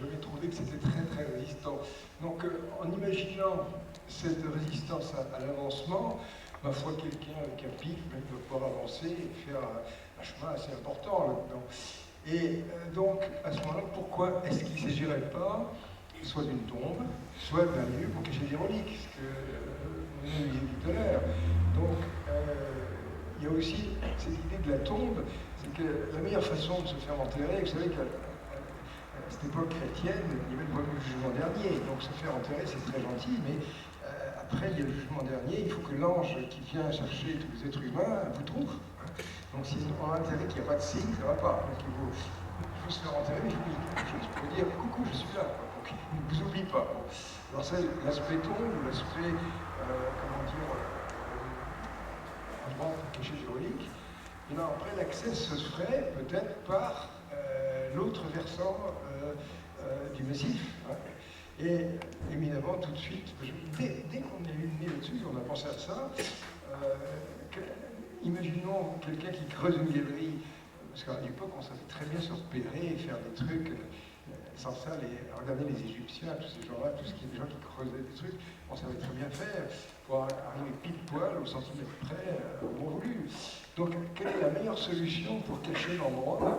j'avais trouvé que c'était très très résistant. Donc en imaginant cette résistance à l'avancement, ma foi, quelqu'un avec un pic va pouvoir avancer et faire un chemin assez important là-dedans. Et donc, à ce moment-là, pourquoi est-ce qu'il ne s'agirait pas soit d'une tombe, soit d'un lieu pour cacher des reliques, ce que on a dit tout à l'heure. Donc, il y a aussi cette idée de la tombe, c'est que la meilleure façon de se faire enterrer, vous savez qu'à cette époque chrétienne, il y avait le jugement dernier, donc se faire enterrer c'est très gentil, mais après il y a le jugement dernier, il faut que l'ange qui vient chercher tous les êtres humains vous trouve. Donc si on a enterré qu'il n'y a pas de signe, ça ne va pas. Donc il faut se faire enterrer, mais il faut dire quelque chose pour dire coucou, je suis là. Donc il ne vous oublie pas. Alors c'est l'aspect tombe, l'aspect, comment dire, endroit pour cacher des reliques. Et là, après, l'accès se ferait peut-être par l'autre versant du massif. Hein. Et évidemment, tout de suite, dès qu'on a eu le nez là-dessus, on a pensé à ça. Imaginons quelqu'un qui creuse une galerie, parce qu'à l'époque, on savait très bien se repérer, faire des trucs. Sans ça, regardez les Égyptiens, tous ces gens-là, tous les gens qui creusaient des trucs, on savait très bien faire pour arriver pile poil au centimètre près, au bon voulu. Donc, quelle est la meilleure solution pour cacher l'endroit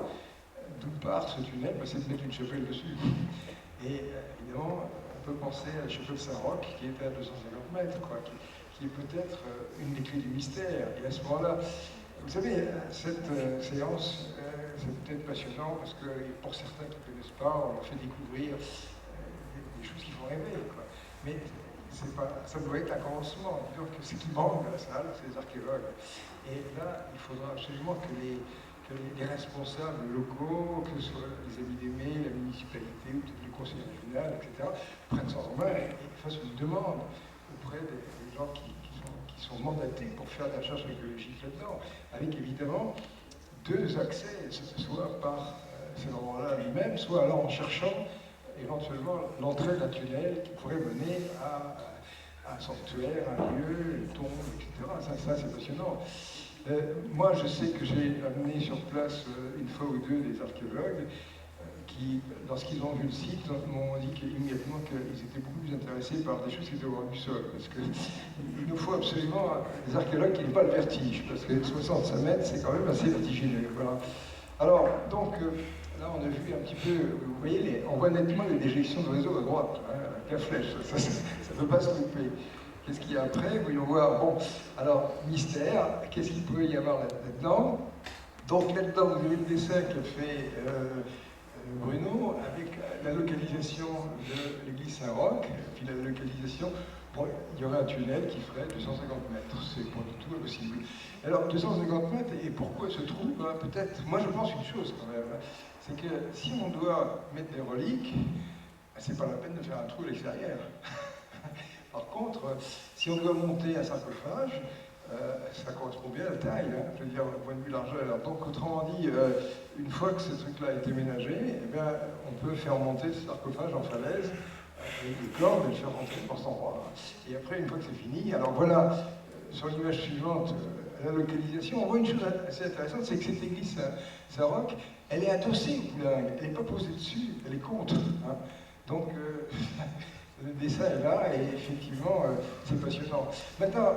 d'où part ce tunnel? C'est de mettre une chapelle dessus. Et évidemment, on peut penser à la chapelle Saint-Roch, qui était à 250 mètres, quoi, qui est peut-être une des clés du mystère. Et à ce moment-là, vous savez, cette séance, c'est peut-être passionnant parce que pour certains qui ne connaissent pas, on leur fait découvrir des choses qui font rêver, quoi. Mais ça doit être un commencement. Disons que ce qui manque dans la salle, c'est les archéologues. Et là, il faudra absolument que les responsables locaux, que ce soit les amis d'Aimé, la municipalité ou peut-être le conseil régional, etc., prennent ça en main et fassent une demande auprès des gens qui sont mandatés pour faire de la recherche archéologique là-dedans, avec évidemment deux accès, soit par cet endroit-là lui-même, soit alors en cherchant éventuellement l'entrée d'un tunnel qui pourrait mener à un sanctuaire, un lieu, une tombe, etc. Ça c'est passionnant. Moi, je sais que j'ai amené sur place une fois ou deux des archéologues qui, lorsqu'ils ont vu le site, m'ont dit immédiatement qu'ils étaient beaucoup plus intéressés par des choses qui étaient au bord du sol. Parce qu'il nous faut absolument des archéologues qui n'aient pas le vertige, parce que 65 mètres, c'est quand même assez vertigineux. Voilà. Alors, donc, là, on a vu un petit peu, vous voyez, on voit nettement les déjections de réseau à droite, hein, avec la flèche, ça ne peut pas se louper. Qu'est-ce qu'il y a après? Voyons voir. Bon, alors, mystère, qu'est-ce qu'il peut y avoir là-dedans? Donc, là-dedans, vous avez le dessin qu'a fait Bruno, avec la localisation de l'église Saint-Roch, puis la localisation, bon, il y aurait un tunnel qui ferait 250 mètres, c'est pas du tout impossible. Alors, 250 mètres, et pourquoi ce trou? Peut-être, moi je pense une chose quand même, c'est que si on doit mettre des reliques, c'est pas la peine de faire un trou à l'extérieur. Par contre, si on doit monter un sarcophage, ça correspond bien à la taille, hein, je veux dire, au point de vue largeur. Donc, autrement dit, une fois que ce truc-là a été ménagé, eh bien, on peut faire monter ce sarcophage en falaise avec des cordes et le faire rentrer dans cet endroit. Et après, une fois que c'est fini, alors voilà, sur l'image suivante, la localisation, on voit une chose assez intéressante, c'est que cette église Saint-Roch, elle est adossée au Poulenc, elle n'est pas posée dessus, elle est contre. Hein. Donc, le dessin est là et effectivement, c'est passionnant. Maintenant,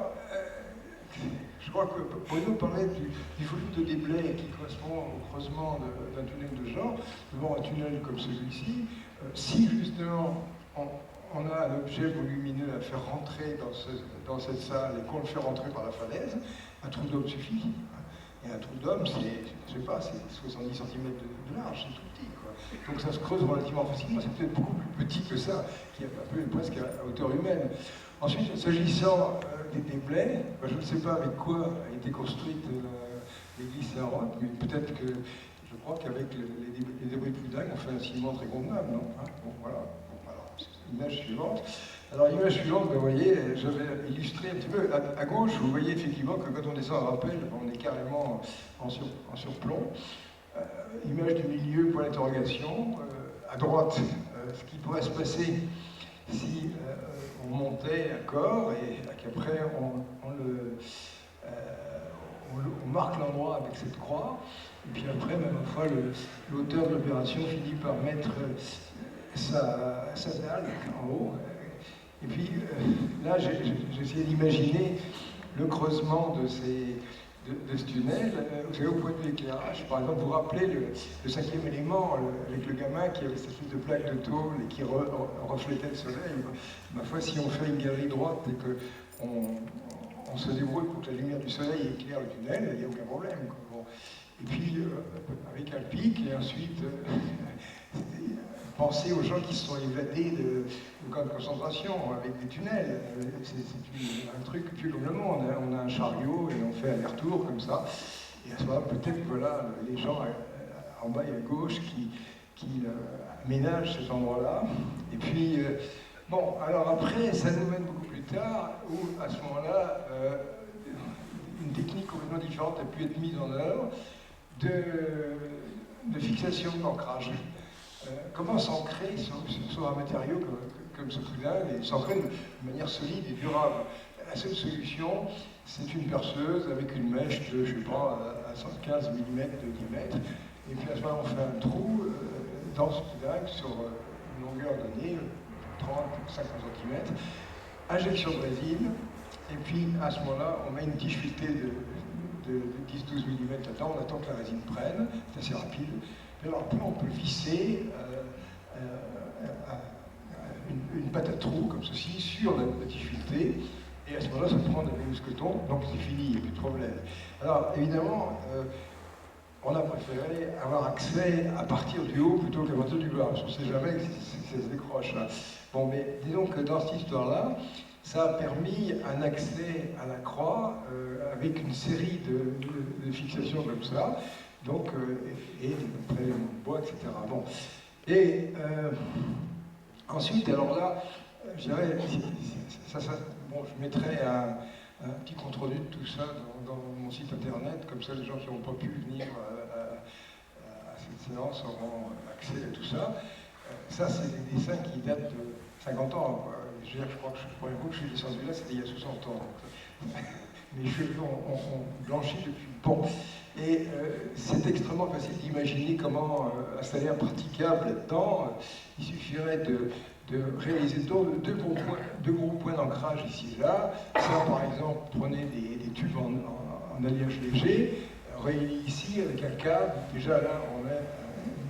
je crois que Bruno parlait du volume de déblai qui correspond au creusement d'un tunnel de genre. Devant un tunnel comme celui-ci, si justement on a un objet volumineux à faire rentrer dans cette salle et qu'on le fait rentrer par la falaise, un trou d'homme suffit. Et un trou d'homme, c'est 70 cm de large, c'est tout petit, quoi. Donc ça se creuse relativement facilement, c'est peut-être beaucoup plus petit que ça, qui est un peu presque à hauteur humaine. Ensuite, s'agissant des déblais, je ne sais pas avec quoi a été construite l'église Saint-Roch, mais peut-être que, je crois qu'avec les débris de Poulenc, on fait un ciment très convenable, non? Hein, bon, voilà. Bon, alors, l'image suivante. Alors, l'image suivante, vous voyez, j'avais illustré un petit peu. À gauche, vous voyez effectivement que quand on descend à rappel, on est carrément en surplomb. Image du milieu, point d'interrogation. À droite, ce qui pourrait se passer si on montait un corps et qu'après on marque l'endroit avec cette croix. Et puis après, même une fois, l'auteur de l'opération finit par mettre sa dalle en haut. Et puis là, j'ai essayé d'imaginer le creusement de de ce tunnel. Vous savez, au point de vue éclairage, par exemple, vous rappelez le cinquième élément, avec le gamin qui avait cette espèce de plaque de tôle et qui reflétait le soleil. Ma foi, si on fait une galerie droite et qu'on se débrouille pour que la lumière du soleil éclaire le tunnel, il n'y a aucun problème. Bon. Et puis, avec un pic, et ensuite, pensez aux gens qui se sont évadés de camps de concentration avec des tunnels. C'est un truc plus comme le monde. Hein. On a un chariot et on fait aller-retour comme ça. Et à ce moment-là, peut-être, voilà, les gens en bas et à gauche qui aménagent cet endroit-là. Et puis, bon, alors après, ça nous mène beaucoup plus tard, où à ce moment-là, une technique complètement différente a pu être mise en œuvre de fixation d'ancrage. Comment s'ancrer sur un matériau comme ce poulingue et s'ancrer de manière solide et durable. La seule solution, c'est une perceuse avec une mèche de, je ne sais pas, à 115 mm de diamètre. Et puis à ce moment-là, on fait un trou dans ce poulingue sur une longueur donnée, 30-50 cm, injection de résine, et puis à ce moment-là, on met une tige filetée de 10-12 mm là-dedans, on attend que la résine prenne, c'est assez rapide. Et alors après, on peut visser une pâte à trous, comme ceci, sur la tige filetée, et à ce moment-là, ça prend des mousquetons, donc c'est fini, il n'y a plus de problème. Alors évidemment, on a préféré avoir accès à partir du haut plutôt qu'à partir du bas, parce qu'on ne sait jamais si ça se décroche. Hein. Bon, mais disons que dans cette histoire-là, ça a permis un accès à la croix avec une série de fixations comme ça, donc, et après le bois, etc. Bon. Et ensuite, alors là, je dirais, bon, je mettrai un petit compte-rendu de tout ça dans mon site internet, comme ça les gens qui n'ont pas pu venir à cette séance auront accès à tout ça. Ça, c'est des dessins qui datent de 50 ans. Quoi. Je veux dire, je crois que la première fois que je suis descendu là, c'était il y a 60 ans. Mes cheveux ont blanchi depuis. Bon. Et c'est extrêmement facile d'imaginer comment installer un praticable là-dedans. Il suffirait de réaliser deux gros points d'ancrage ici et là. Ça, par exemple, prenez des tubes en alliage léger, réunis ici avec un câble. Déjà là, on a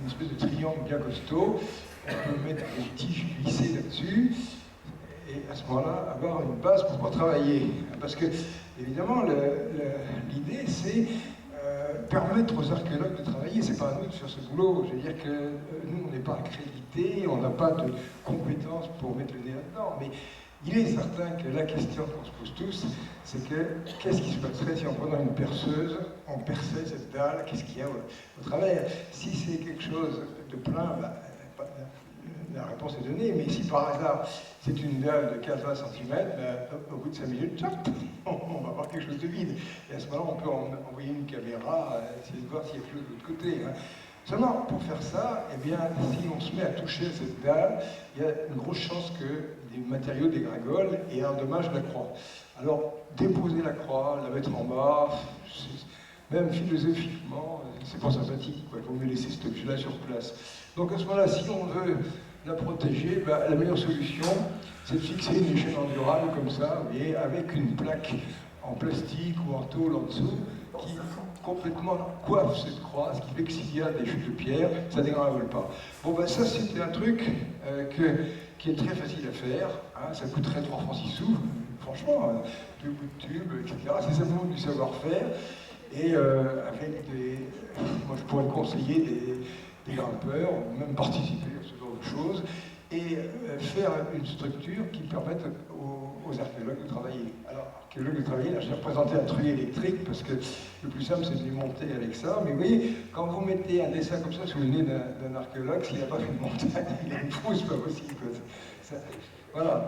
une espèce de triangle bien costaud. On peut mettre des tiges glissées là-dessus. Et à ce moment-là, avoir une base pour pouvoir travailler. Parce que, évidemment, l'idée, c'est permettre aux archéologues de travailler. C'est pas à nous de faire ce boulot. Je veux dire que nous, on n'est pas accrédités, on n'a pas de compétences pour mettre le nez là-dedans. Mais il est certain que la question qu'on se pose tous, c'est que qu'est-ce qui se passerait si en prenant une perceuse, on perçait cette dalle, qu'est-ce qu'il y a au travers? Si c'est quelque chose de plein, la réponse est donnée, mais si par hasard c'est une dalle de 15-20 cm, au bout de 5 minutes, on va voir quelque chose de vide. Et à ce moment-là, on peut envoyer une caméra, essayer de voir s'il y a quelque chose de l'autre côté. Hein. Seulement, pour faire ça, eh bien, si on se met à toucher cette dalle, il y a une grosse chance que des matériaux dégringolent et endommagent la croix. Alors, déposer la croix, la mettre en bas, même philosophiquement, c'est pas sympathique, quoi. Il vaut mieux laisser cet objet-là sur place. Donc à ce moment-là, si on veut la protéger, la meilleure solution, c'est de fixer une échelle endurable comme ça, vous voyez, avec une plaque en plastique ou en tôle en dessous, qui complètement coiffe cette croix, ce qui fait que s'il y a des chutes de pierre, ça ne dégringole pas. Bon, ben ça, c'était un truc qui est très facile à faire, hein, ça coûterait 3 francs 6 sous, franchement, 2 bouts de tube, etc. C'est simplement du savoir-faire, et avec moi je pourrais conseiller des grimpeurs, ou même participer à ce genre de choses, et faire une structure qui permette aux archéologues de travailler. Alors, archéologues de travailler, là, j'ai représenté un truc électrique, parce que le plus simple, c'est de les monter avec ça, mais vous voyez, quand vous mettez un dessin comme ça sous le nez d'un archéologue, s'il n'a pas fait une montagne, il a une fou, c'est pas possible. Voilà.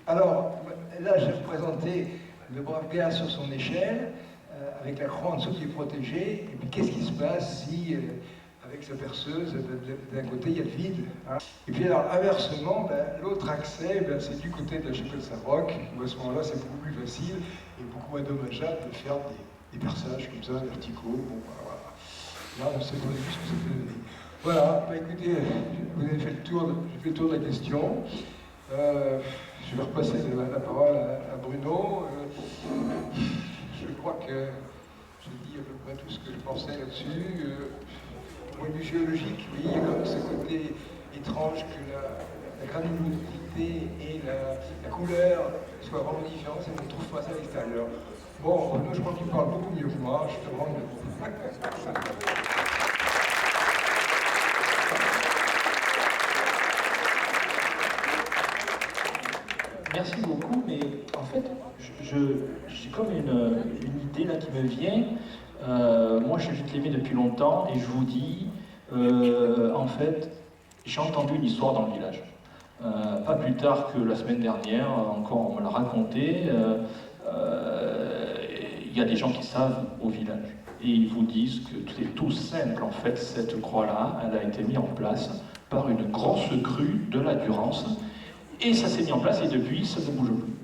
Alors, là, j'ai représenté le brave gars sur son échelle, avec la croix en dessous qui est protégée, et puis qu'est-ce qui se passe si... avec sa perceuse, d'un côté il y a le vide. Hein. Et puis alors inversement, l'autre accès, c'est du côté de la chapelle Saint-Roch, où à ce moment-là c'est beaucoup plus facile et beaucoup moins dommageable de faire des perçages comme ça, verticaux. Bon, voilà. Là on sait pas ce que ça peut donner. Voilà, écoutez, vous avez fait le tour, j'ai fait le tour de la question. Je vais repasser la parole à Bruno. Je crois que je dis à peu près tout ce que je pensais là-dessus. Au point de vue géologique, oui, il y a comme ce côté étrange que la granularité et la couleur soient vraiment différentes, et on ne trouve pas ça à l'extérieur. Bon, Renaud, je crois qu'il parle beaucoup mieux que moi, je te demande de... Merci beaucoup, mais en fait, j'ai comme une idée là qui me vient. Moi, j'habite Lémé depuis longtemps et je vous dis, en fait, j'ai entendu une histoire dans le village. Pas plus tard que la semaine dernière, encore on me l'a raconté, il y a des gens qui savent au village. Et ils vous disent que c'est tout simple, en fait, cette croix-là, elle a été mise en place par une grosse crue de la Durance. Et ça s'est mis en place et depuis, ça ne bouge plus.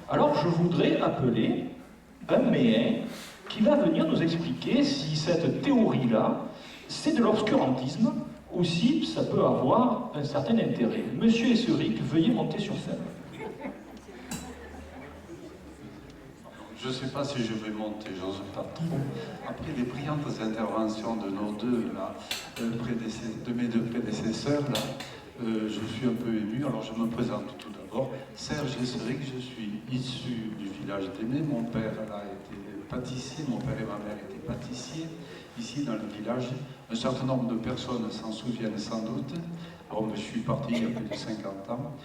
Alors je voudrais appeler un méen qui va venir nous expliquer si cette théorie-là, c'est de l'obscurantisme ou si ça peut avoir un certain intérêt. Monsieur Esseric, veuillez monter sur scène. Je ne sais pas si je vais monter, j'ose pas trop. Après les brillantes interventions de nos deux, là, de mes deux prédécesseurs, là, je suis un peu ému. Alors je me présente tout d'abord. Serge Esseric, je suis issu du village d'Aimé. Mon père a été pâtissier, mon père et ma mère étaient pâtissiers. Ici dans le village, un certain nombre de personnes s'en souviennent sans doute. Bon, je suis parti il y a plus de 50 ans.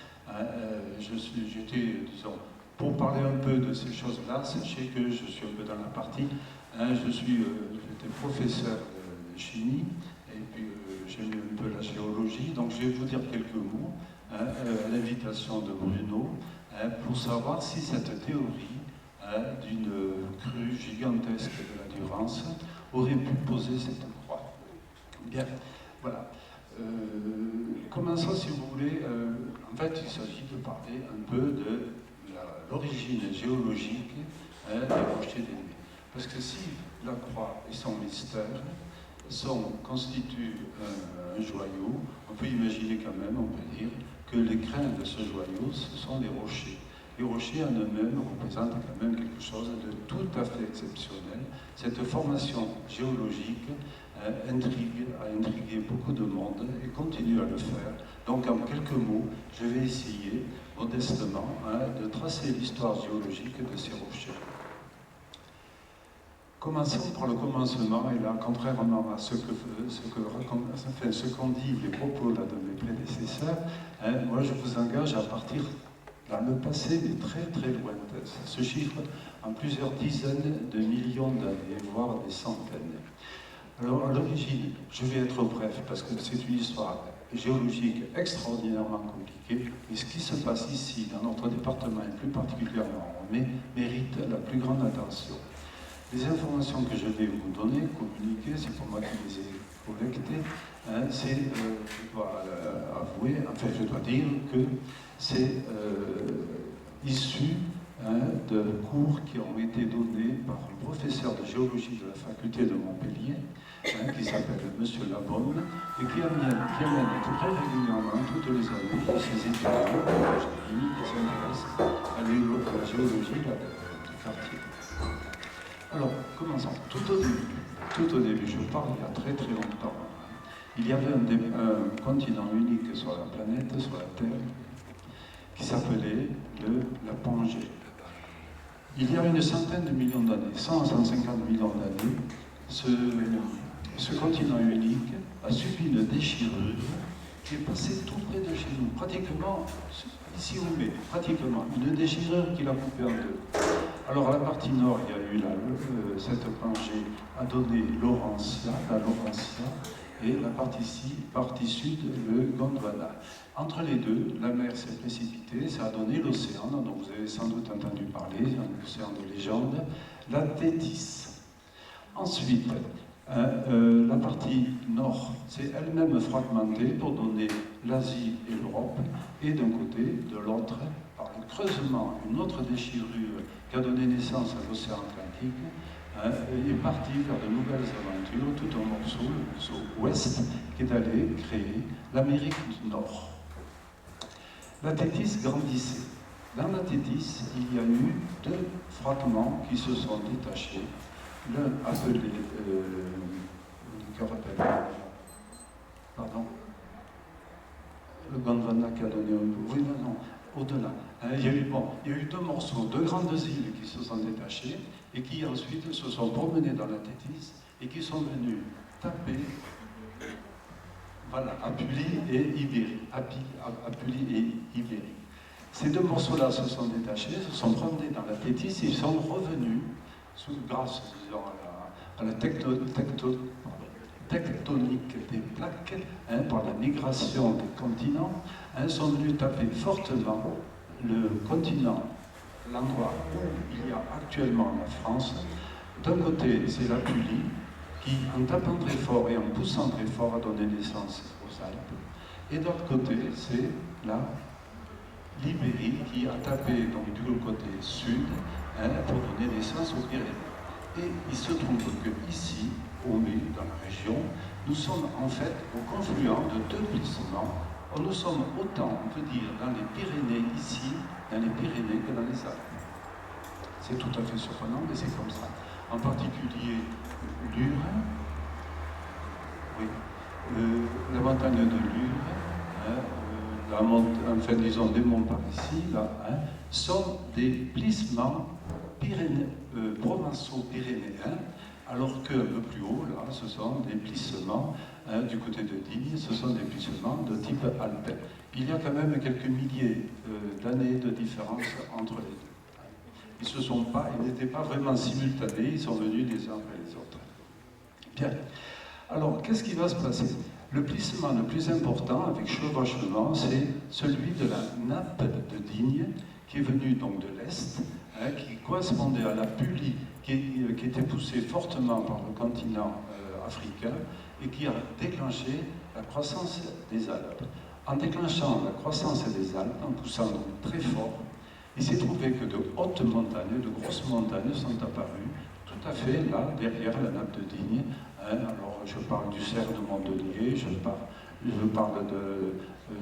J'étais, disons, pour parler un peu de ces choses-là, sachez que je suis un peu dans la partie. J'étais professeur de chimie, et puis j'ai eu un peu la géologie, donc je vais vous dire quelques mots à l'invitation de Bruno pour savoir si cette théorie d'une crue gigantesque de la Durance aurait pu poser cette croix. Bien, voilà. Commençons si vous voulez. En fait, il s'agit de parler un peu de l'origine géologique des rochers d'Aimé. Parce que si la croix et son mystère constituent un joyau, on peut imaginer quand même, on peut dire, que les grains de ce joyau, ce sont les rochers. Les rochers en eux-mêmes représentent quand même quelque chose de tout à fait exceptionnel. Cette formation géologique a intrigué beaucoup de monde et continue à le faire. Donc en quelques mots, je vais essayer modestement de tracer l'histoire géologique de ces rochers. Commençons par le commencement, et là, contrairement à ce qu'ont dit les propos là, de mes prédécesseurs, moi je vous engage à partir dans le passé, mais très très lointain. Ça se chiffre en plusieurs dizaines de millions d'années, voire des centaines. Alors à l'origine, je vais être bref, parce que c'est une histoire géologique extraordinairement compliquée, et ce qui se passe ici, dans notre département, et plus particulièrement en Mai, mérite la plus grande attention. Les informations que je vais vous donner, communiquer, c'est pour moi qui les ai collectées, je dois avouer, enfin je dois dire que c'est issu de cours qui ont été donnés par un professeur de géologie de la faculté de Montpellier, qui s'appelle Monsieur Labonne, et qui amène très régulièrement, toutes les années, ses étudiants qui s'intéressent à la géologie du quartier. Alors, commençons. Tout au début, je parle il y a très très longtemps, il y avait un continent unique sur la planète, sur la Terre, qui s'appelait la Pangée. Il y a une centaine de millions d'années, 100 à 150 millions d'années, ce continent unique a subi une déchirure qui est passée tout près de chez nous, pratiquement, ici au Mai, pratiquement, une déchirure qui l'a coupé en deux. Alors à la partie nord, il y a eu cette Pangée a donné la Laurentia, et la partie sud, le Gondwana. Entre les deux, la mer s'est précipitée, ça a donné l'océan, dont vous avez sans doute entendu parler, un océan de légende, la Thétis. Ensuite, la partie nord s'est elle-même fragmentée pour donner l'Asie et l'Europe, et d'un côté, de l'autre, par le creusement, une autre déchirure qui a donné naissance à l'océan Atlantique, est parti vers de nouvelles aventures, tout un morceau, le morceau ouest, qui est allé créer l'Amérique du Nord. La Thétis grandissait. Dans la Thétis, il y a eu deux fragments qui se sont détachés. l'un appelé pardon, le Gondwana qui a donné oui, non, au-delà. Il y a eu 2 morceaux, 2 grandes îles qui se sont détachées et qui ensuite se sont promenés dans la Tétis et qui sont venus taper, voilà, Apulie et Ibérie. Apulie et Ibérie. Ces 2 morceaux-là se sont détachés, se sont promenés dans la Tétis et ils sont revenus, grâce, disons, à la tectonique des plaques, par la migration des continents, sont venus taper fortement le continent, l'endroit où il y a actuellement la France. D'un côté, c'est l'Apulie, qui, en tapant très fort et en poussant très fort, a donné naissance aux Alpes. Et de l'autre côté, c'est l'Ibérie, qui a tapé donc, du côté sud, pour donner naissance aux Pyrénées. Et il se trouve que ici, au milieu, dans la région, nous sommes en fait au confluent de 2 glissements. Nous sommes autant, on peut dire, dans les Pyrénées ici, dans les Pyrénées que dans les Alpes. C'est tout à fait surprenant, mais c'est comme ça. En particulier, Lure, oui, la montagne de Lure, enfin disons des monts par ici, là, sont des glissements provençaux pyrénéens, alors qu'un peu plus haut, là, ce sont des plissements, du côté de Digne, ce sont des plissements de type alpin. Il y a quand même quelques milliers d'années de différence entre les deux. Ils n'étaient pas vraiment simultanés, ils sont venus les uns après les autres. Bien. Alors, qu'est-ce qui va se passer? Le plissement le plus important, avec chevauchement, c'est celui de la nappe de Digne, qui est venue donc de l'Est, qui correspondait à la Pulie, qui était poussée fortement par le continent africain, et qui a déclenché la croissance des Alpes. En déclenchant la croissance des Alpes, en poussant donc très fort, il s'est trouvé que de hautes montagnes, de grosses montagnes sont apparues, tout à fait là, derrière la nappe de Digne. Alors, je parle du cerf de Mondelier, je parle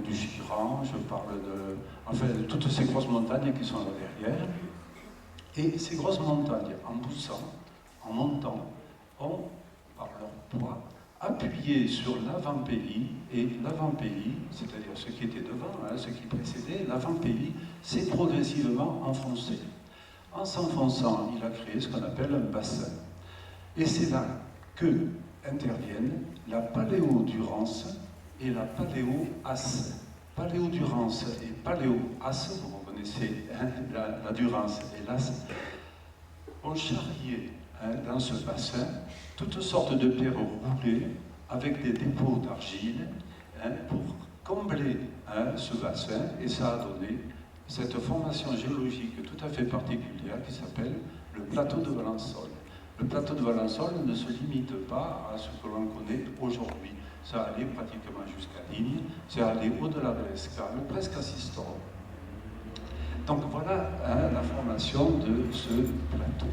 du Giran, je parle de toutes ces grosses montagnes qui sont là derrière. Et ces grosses montagnes, en poussant, en montant, ont, par leur poids, appuyé sur l'avant-pays, et l'avant-pays, c'est-à-dire ce qui était devant, ce qui précédait, l'avant-pays s'est progressivement enfoncé. En s'enfonçant, il a créé ce qu'on appelle un bassin. Et c'est là que interviennent la paléodurance et la paléoasse. Paléodurance et paléoasse, vous reconnaissez la durance et l'asse, ont charrié dans ce bassin toutes sortes de pierres roulées avec des dépôts d'argile pour combler ce bassin, et ça a donné cette formation géologique tout à fait particulière qui s'appelle le plateau de Valensole. Le plateau de Valensole ne se limite pas à ce que l'on connaît aujourd'hui. Ça allait pratiquement jusqu'à Digne, ça allait au-delà de l'Escale, presque à Sisteron. Donc voilà la formation de ce plateau.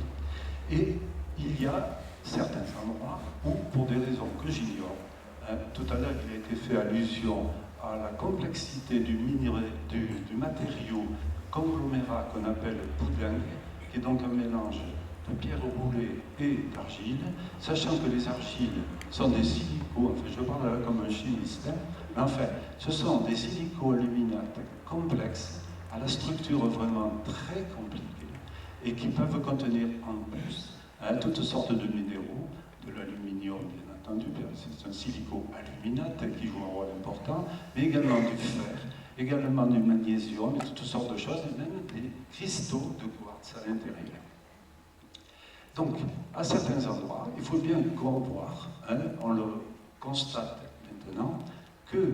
Et il y a certains endroits où, pour des raisons que j'ignore, tout à l'heure il a été fait allusion à la complexité du matériau conglomérat qu'on appelle poudingue, qui est donc un mélange de pierres roulées et d'argile, sachant que les argiles sont des silicos, enfin je parle là comme un chimiste, mais enfin, ce sont des silico-aluminates complexes, à la structure vraiment très compliquée, et qui peuvent contenir en plus toutes sortes de minéraux, de l'aluminium bien entendu, c'est un silico-aluminate qui joue un rôle important, mais également du fer, également du magnésium, et toutes sortes de choses, et même des cristaux de quartz à l'intérieur. Donc, à certains endroits, il faut bien voir, on le constate maintenant, que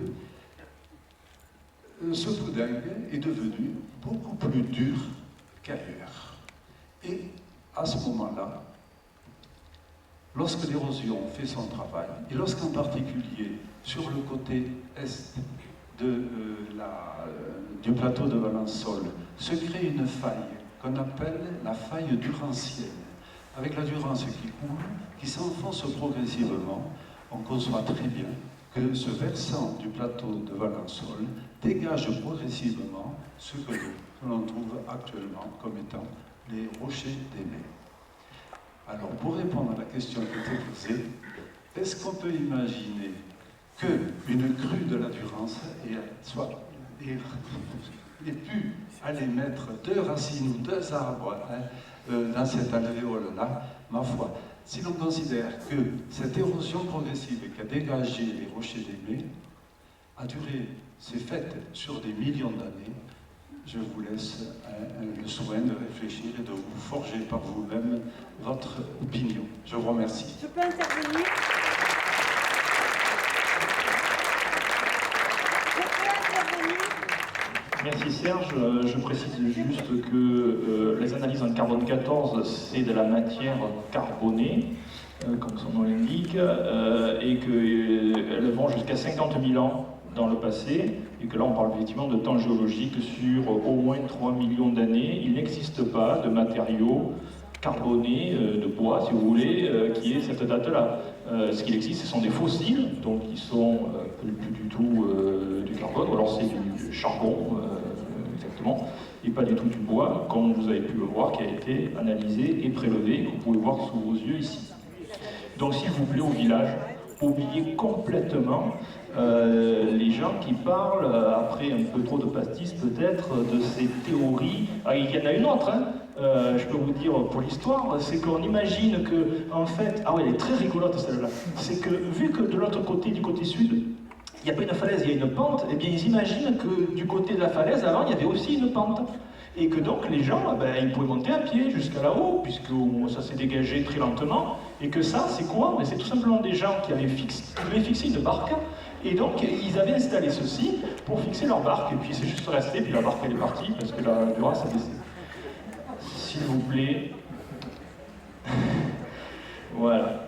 ce poudingue est devenu beaucoup plus dur qu'ailleurs. Et à ce moment-là, lorsque l'érosion fait son travail, et lorsqu'en particulier sur le côté est du plateau de Valensole se crée une faille qu'on appelle la faille durancienne, avec la durance qui coule, qui s'enfonce progressivement, on conçoit très bien que ce versant du plateau de Valensole dégage progressivement ce que l'on trouve actuellement comme étant les rochers des mers. Alors, pour répondre à la question qui était posée, est-ce qu'on peut imaginer qu'une crue de la Durance ait pu aller mettre 2 racines ou 2 arbres dans cette alvéole-là? Ma foi, si l'on considère que cette érosion progressive qui a dégagé les rochers d'Aimé s'est faite sur des millions d'années, je vous laisse le soin de réfléchir et de vous forger par vous-même votre opinion. Je vous remercie. Je peux intervenir? Merci Serge. Je précise juste que les analyses en carbone 14, c'est de la matière carbonée, comme son nom l'indique, et qu'elles vont jusqu'à 50 000 ans dans le passé, et que là on parle effectivement de temps géologique sur au moins 3 millions d'années. Il n'existe pas de matériaux carbonés, de bois si vous voulez, qui est cette date-là. Ce qu'il existe, ce sont des fossiles, donc qui sont plus du tout du carbone, ou alors c'est du charbon, exactement, et pas du tout du bois, comme vous avez pu le voir, qui a été analysé et prélevé, que vous pouvez voir sous vos yeux ici. Donc s'il vous plaît, au village, oubliez complètement les gens qui parlent, après un peu trop de pastis peut-être, de ces théories. Ah, il y en a une autre, hein. Je peux vous dire pour l'histoire, c'est qu'on imagine que, en fait, ah ouais, elle est très rigolote celle-là, c'est que vu que de l'autre côté, du côté sud, il n'y a pas une falaise, il y a une pente, et bien ils imaginent que du côté de la falaise, avant, il y avait aussi une pente. Et que donc les gens, ils pouvaient monter à pied jusqu'à là-haut, puisque ça s'est dégagé très lentement, et que ça, c'est quoi? C'est tout simplement des gens qui avaient fixé une barque, et donc ils avaient installé ceci pour fixer leur barque, et puis c'est juste resté, puis la barque elle est partie, parce que la Durance a baissé. S'il vous plaît. Voilà.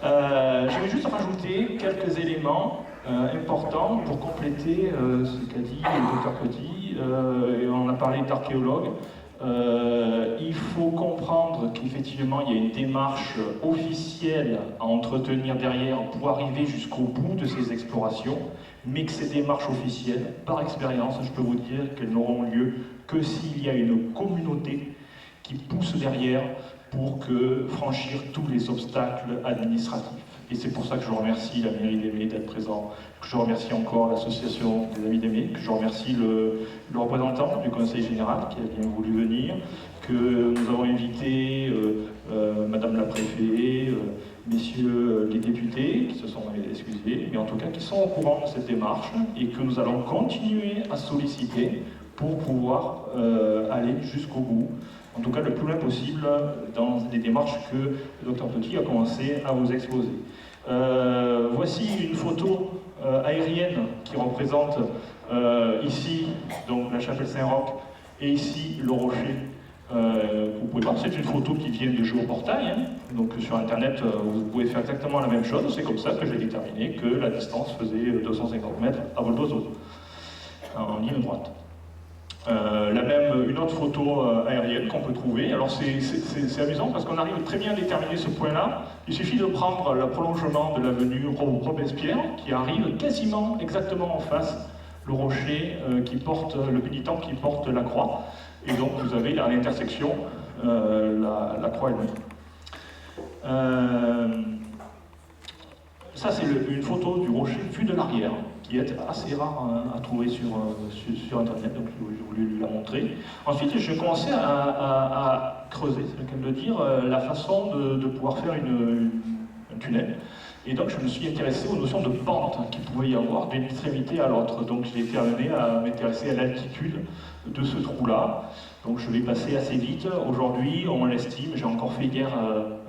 Je vais juste rajouter quelques éléments importants pour compléter ce qu'a dit le Dr Coty. Et on a parlé d'archéologues. Il faut comprendre qu'effectivement il y a une démarche officielle à entretenir derrière pour arriver jusqu'au bout de ces explorations, mais que ces démarches officielles, par expérience, je peux vous dire qu'elles n'auront lieu que s'il y a une communauté qui pousse derrière pour franchir tous les obstacles administratifs. Et c'est pour ça que je remercie la mairie d'Aimé d'être présent, que je remercie encore l'association des Amis d'Aimé, que je remercie le représentant du Conseil général qui a bien voulu venir, que nous avons invité Madame la Préfète, messieurs les députés qui se sont excusés, mais en tout cas qui sont au courant de cette démarche et que nous allons continuer à solliciter pour pouvoir aller jusqu'au bout, en tout cas le plus loin possible dans les démarches que le Dr Coty a commencé à vous exposer. Voici une photo aérienne qui représente ici donc la chapelle Saint-Roch et ici le rocher. Vous pouvez voir, c'est une photo qui vient de Géoportail, hein. Donc sur internet vous pouvez faire exactement la même chose. C'est comme ça que j'ai déterminé que la distance faisait 250 mètres à vol d'oiseau en ligne droite. Une autre photo aérienne qu'on peut trouver. Alors c'est amusant parce qu'on arrive très bien à déterminer ce point-là. Il suffit de prendre le prolongement de l'avenue Robespierre qui arrive quasiment exactement en face le rocher qui porte, le pénitent qui porte la croix. Et donc vous avez à l'intersection la croix elle-même. Ça c'est une photo du rocher vue de l'arrière, qui est assez rare à trouver sur internet, donc j'ai voulu lui la montrer. Ensuite j'ai commencé à creuser, c'est le cas de le dire, la façon de pouvoir faire un tunnel. Et donc je me suis intéressé aux notions de pente qu'il pouvait y avoir d'une extrémité à l'autre. Donc j'ai été amené à m'intéresser à l'altitude de ce trou-là. Donc je vais passer assez vite. Aujourd'hui, on l'estime, j'ai encore fait hier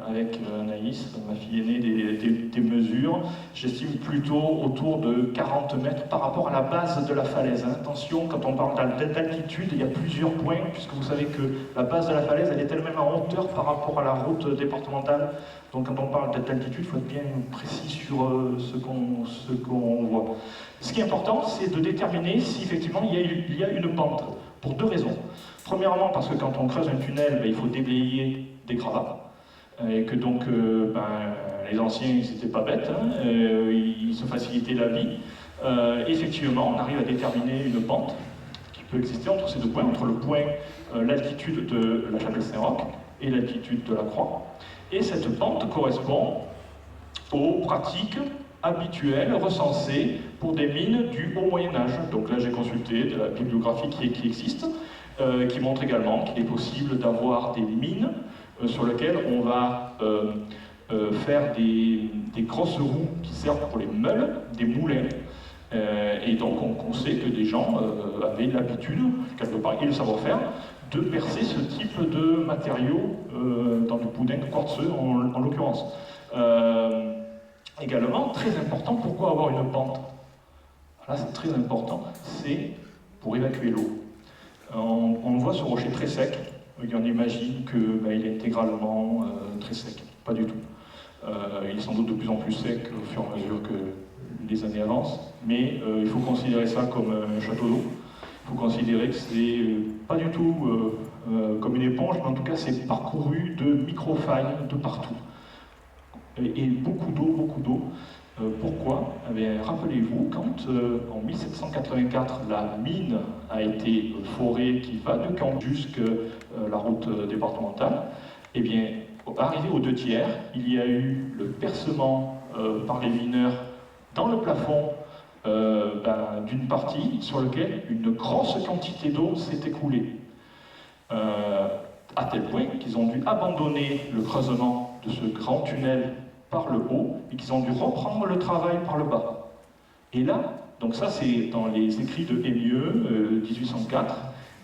avec Anaïs, ma fille aînée, des mesures. J'estime plutôt autour de 40 mètres par rapport à la base de la falaise. Attention, quand on parle d'altitude, il y a plusieurs points, puisque vous savez que la base de la falaise, elle est elle-même en hauteur par rapport à la route départementale. Donc quand on parle d'altitude, il faut être bien précis sur ce qu'on voit. Ce qui est important, c'est de déterminer si effectivement il y a une pente, pour deux raisons. Premièrement, parce que quand on creuse un tunnel, il faut déblayer des gravats, et que donc les anciens, ils n'étaient pas bêtes, hein, ils se facilitaient la vie. Effectivement, on arrive à déterminer une pente qui peut exister entre ces deux points, entre le point, l'altitude de la chapelle Saint-Roch et l'altitude de la croix. Et cette pente correspond aux pratiques habituelles recensées pour des mines du Haut Moyen-Âge. Donc là, j'ai consulté de la bibliographie qui existe, qui montre également qu'il est possible d'avoir des mines sur lesquelles on va faire des grosses roues qui servent pour les meules, des moulins. Et donc on sait que des gens avaient l'habitude, quelque part, et le savoir-faire, de percer ce type de matériaux dans du boudin quartzeux en l'occurrence. Également, très important, pourquoi avoir une pente? Là c'est très important, c'est pour évacuer l'eau. On voit ce rocher très sec, et on imagine qu'il est intégralement très sec, pas du tout. Il est sans doute de plus en plus sec au fur et à mesure que les années avancent, mais il faut considérer ça comme un château d'eau. Il faut considérer que c'est pas du tout comme une éponge, mais en tout cas c'est parcouru de micro-failles de partout. Et beaucoup d'eau, beaucoup d'eau. Pourquoi? Eh bien, rappelez-vous, quand en 1784 la mine a été forée qui va de Caen jusqu'à la route départementale, eh bien, arrivé aux 2/3, il y a eu le percement par les mineurs dans le plafond d'une partie sur lequel une grosse quantité d'eau s'est écoulée. À tel point qu'ils ont dû abandonner le creusement de ce grand tunnel par le haut et qu'ils ont dû reprendre le travail par le bas. Et là, donc ça c'est dans les écrits de Hémieux, 1804,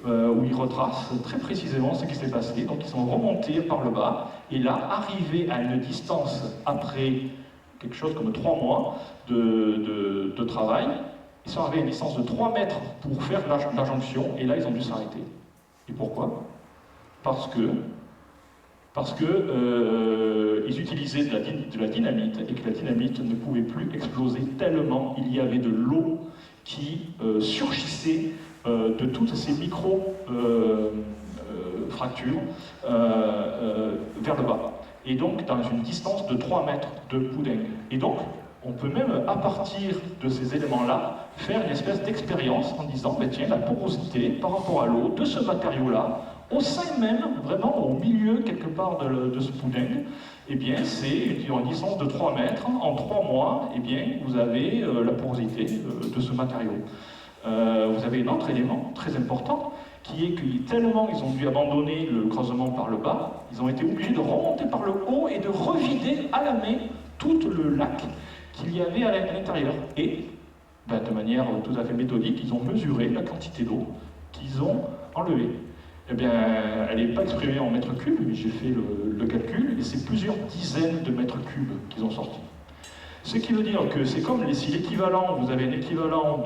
où il retrace très précisément ce qui s'est passé. Donc ils sont remontés par le bas, et là, arrivés à une distance après quelque chose comme 3 mois de travail, ils sont arrivés à une distance de 3 mètres pour faire la jonction, et là ils ont dû s'arrêter. Et pourquoi? Parce que ils utilisaient de la dynamite, et que la dynamite ne pouvait plus exploser tellement il y avait de l'eau qui surgissait de toutes ces micro-fractures vers le bas. Et donc dans une distance de 3 mètres de Pouding. Et donc on peut même, à partir de ces éléments-là, faire une espèce d'expérience en disant, ben tiens, la porosité par rapport à l'eau de ce matériau-là, au sein même, vraiment au milieu quelque part de ce pudding, eh bien c'est une distance de 3 mètres. En 3 mois, eh bien, vous avez la porosité de ce matériau. Vous avez un autre élément très important, qui est que tellement ils ont dû abandonner le creusement par le bas, ils ont été obligés de remonter par le haut et de revider à la main tout le lac qu'il y avait à l'intérieur. Et, ben, de manière tout à fait méthodique, ils ont mesuré la quantité d'eau qu'ils ont enlevée. Eh bien, elle n'est pas exprimée en mètres cubes, mais j'ai fait le calcul, et c'est plusieurs dizaines de mètres cubes qu'ils ont sortis. Ce qui veut dire que c'est comme si l'équivalent, vous avez un équivalent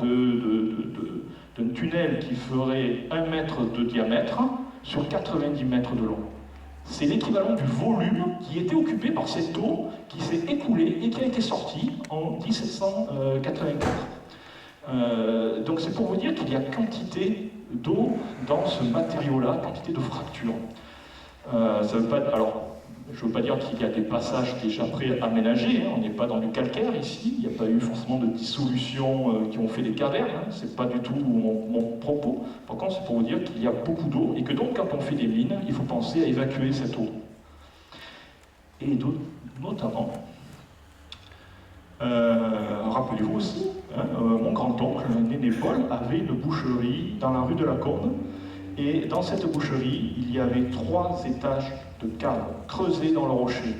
d'un tunnel qui ferait 1 mètre de diamètre sur 90 mètres de long. C'est l'équivalent du volume qui était occupé par cette eau qui s'est écoulée et qui a été sortie en 1784. Donc c'est pour vous dire qu'il y a quantité d'eau dans ce matériau-là, quantité de fractures. Ça veut pas, alors, je ne veux pas dire qu'il y a des passages déjà pré-aménagés, hein, on n'est pas dans du calcaire ici, il n'y a pas eu forcément de dissolution qui ont fait des cavernes, hein, c'est pas du tout mon propos. Par contre, c'est pour vous dire qu'il y a beaucoup d'eau et que donc quand on fait des mines, il faut penser à évacuer cette eau. Et notamment, rappelez-vous aussi, hein, mon grand-oncle, Néné Paul, avait une boucherie dans la rue de la Corne, et dans cette boucherie, il y avait 3 étages de caves creusées dans le rocher,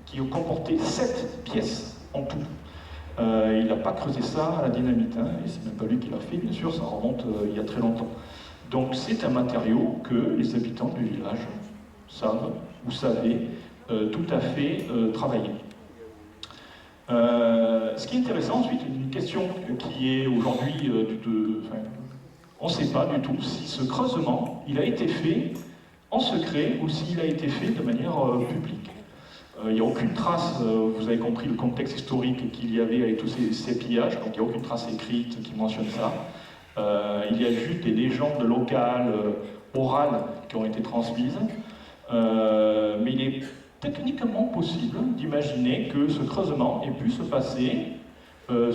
qui comportaient 7 pièces en tout. Il n'a pas creusé ça à la dynamite, hein, et c'est même pas lui qui l'a fait, bien sûr, ça remonte il y a très longtemps. Donc c'est un matériau que les habitants du village savent, ou savaient, tout à fait travailler. Ce qui est intéressant ensuite, une question qui est aujourd'hui, on ne sait pas du tout si ce creusement, il a été fait en secret ou s'il a été fait de manière publique. Il n'y a aucune trace, vous avez compris le contexte historique qu'il y avait avec tous ces pillages, donc il n'y a aucune trace écrite qui mentionne ça. Il y a juste des légendes locales, orales, qui ont été transmises, mais il est techniquement possible d'imaginer que ce creusement ait pu se passer en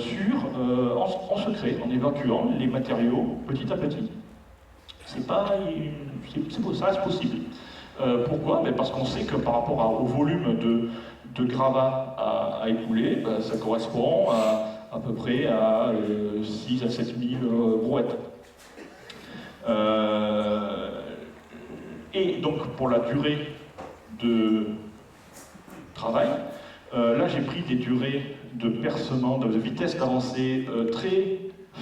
secret, en évacuant les matériaux petit à petit. Ça reste possible. Pourquoi? Parce qu'on sait que par rapport au volume de gravats à écouler, ça correspond à peu près à 6 à 7 000 brouettes. Et donc pour la durée de travail, là j'ai pris des durées de percement, de vitesse d'avancée très